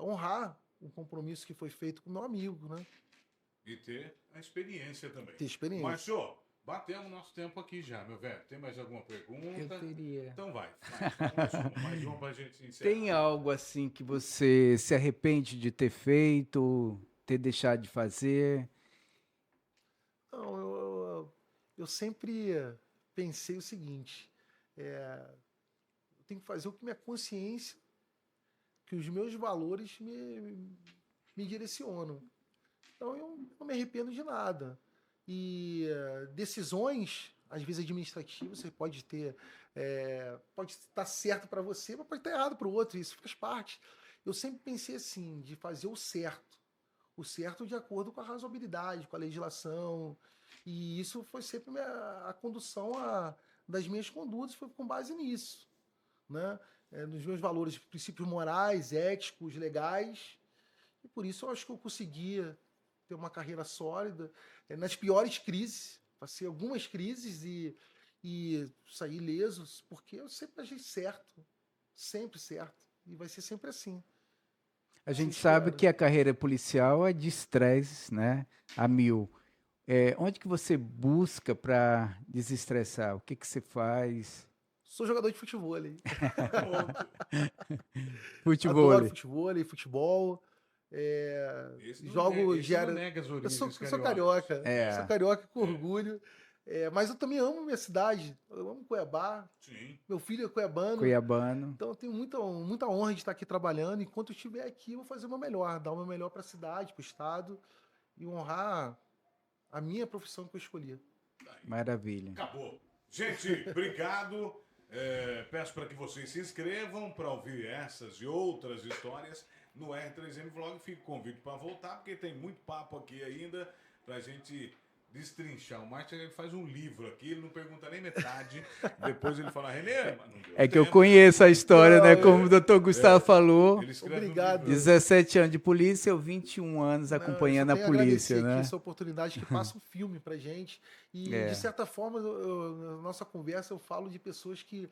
honrar um compromisso que foi feito com meu amigo, né? E ter a experiência também. Ter experiência. Márcio, batemos nosso tempo aqui já, meu velho. Tem mais alguma Eu pergunta? teria. Então vai. Mais uma pra gente encerrar. Tem algo assim que você se arrepende de ter feito, ter deixado de fazer? Não, eu sempre pensei o seguinte: eu tenho que fazer o que minha consciência, que os meus valores me direcionam. Então eu não me arrependo de nada. E decisões, às vezes administrativas, você pode ter, pode estar certo para você, mas pode estar errado para o outro. Isso faz parte. Eu sempre pensei assim, de fazer o certo de acordo com a razoabilidade, com a legislação. E isso foi sempre a condução das minhas condutas, foi com base nisso, né? Nos meus valores, princípios morais, éticos, legais. E por isso eu acho que eu conseguia ter uma carreira sólida. Nas piores crises, passei algumas crises e saí ileso, porque eu sempre agi certo. Sempre certo. E vai ser sempre assim. A gente Sim, sabe espero. que a carreira policial é de estresse, né? A mil. Onde que você busca para desestressar? O que que você faz? Sou jogador de futebol. Futebol. Adoro futebol. Esse não, Jogo esse não gera. nega as origens Eu sou cariocas. carioca. É. Sou carioca com orgulho. Mas eu também amo minha cidade. Eu amo Cuiabá. Sim. Meu filho é cuiabano. Cuiabano. Então eu tenho muita honra de estar aqui trabalhando. Enquanto eu estiver aqui, eu vou fazer o meu melhor, dar o meu melhor para a cidade, para o estado e honrar a minha profissão que eu escolhi. Maravilha. Acabou. Gente, obrigado. Peço para que vocês se inscrevam para ouvir essas e outras histórias no R3M Vlog. Fica o convite para voltar, porque tem muito papo aqui ainda para a gente destrinchar. O Márcio ele faz um livro aqui, ele não pergunta nem metade. Depois ele fala, Renê, mas não deu É que eu tempo. conheço a história, Não, né? Como o doutor Gustavo falou. Ele escreve Obrigado. um livro. 17 anos de polícia, eu 21 anos Não, acompanhando eu a só tenho polícia, agradecer né? aqui essa oportunidade que passa um filme pra gente. E, de certa forma, na nossa conversa, eu falo de pessoas que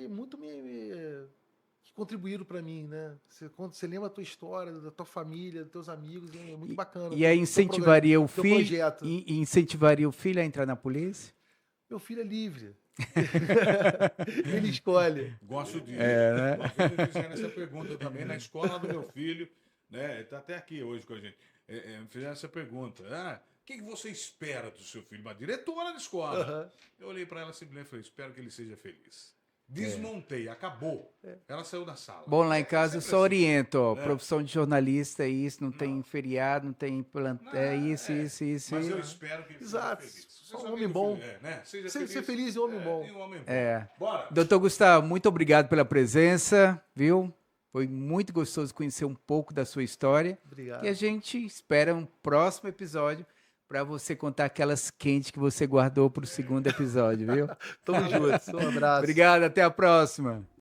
muito que contribuíram para mim, né? Você lembra a tua história, da tua família, dos teus amigos, é muito bacana. E aí incentivaria o teu filho, projeto. incentivaria o filho a entrar na polícia? Meu filho é livre. Ele escolhe. Gosto disso. né? Gosto de fizeram essa pergunta também na escola do meu filho, né? Ele está até aqui hoje com a gente. Me fizeram essa pergunta. O que você espera do seu filho? Uma diretora de escola. Aham. Eu olhei para ela simplesmente e falei, espero que ele seja feliz. Desmontei, acabou. Ela saiu da sala. Bom, lá em casa eu sempre só assim. oriento, ó. Profissão de jornalista é isso, não tem feriado, não tem plantão. É isso, isso, isso. Mas isso. eu espero que ele Exato. seja feliz. Só um Seja homem amigo, bom. filho, né? Seja Ser feliz e um homem bom. E um homem bom. É. Bora. Doutor Gustavo, muito obrigado pela presença, viu? Foi muito gostoso conhecer um pouco da sua história. Obrigado. E a gente espera um próximo episódio para você contar aquelas quentes que você guardou para o segundo episódio, viu? Tamo junto. Um abraço. Obrigado, até a próxima.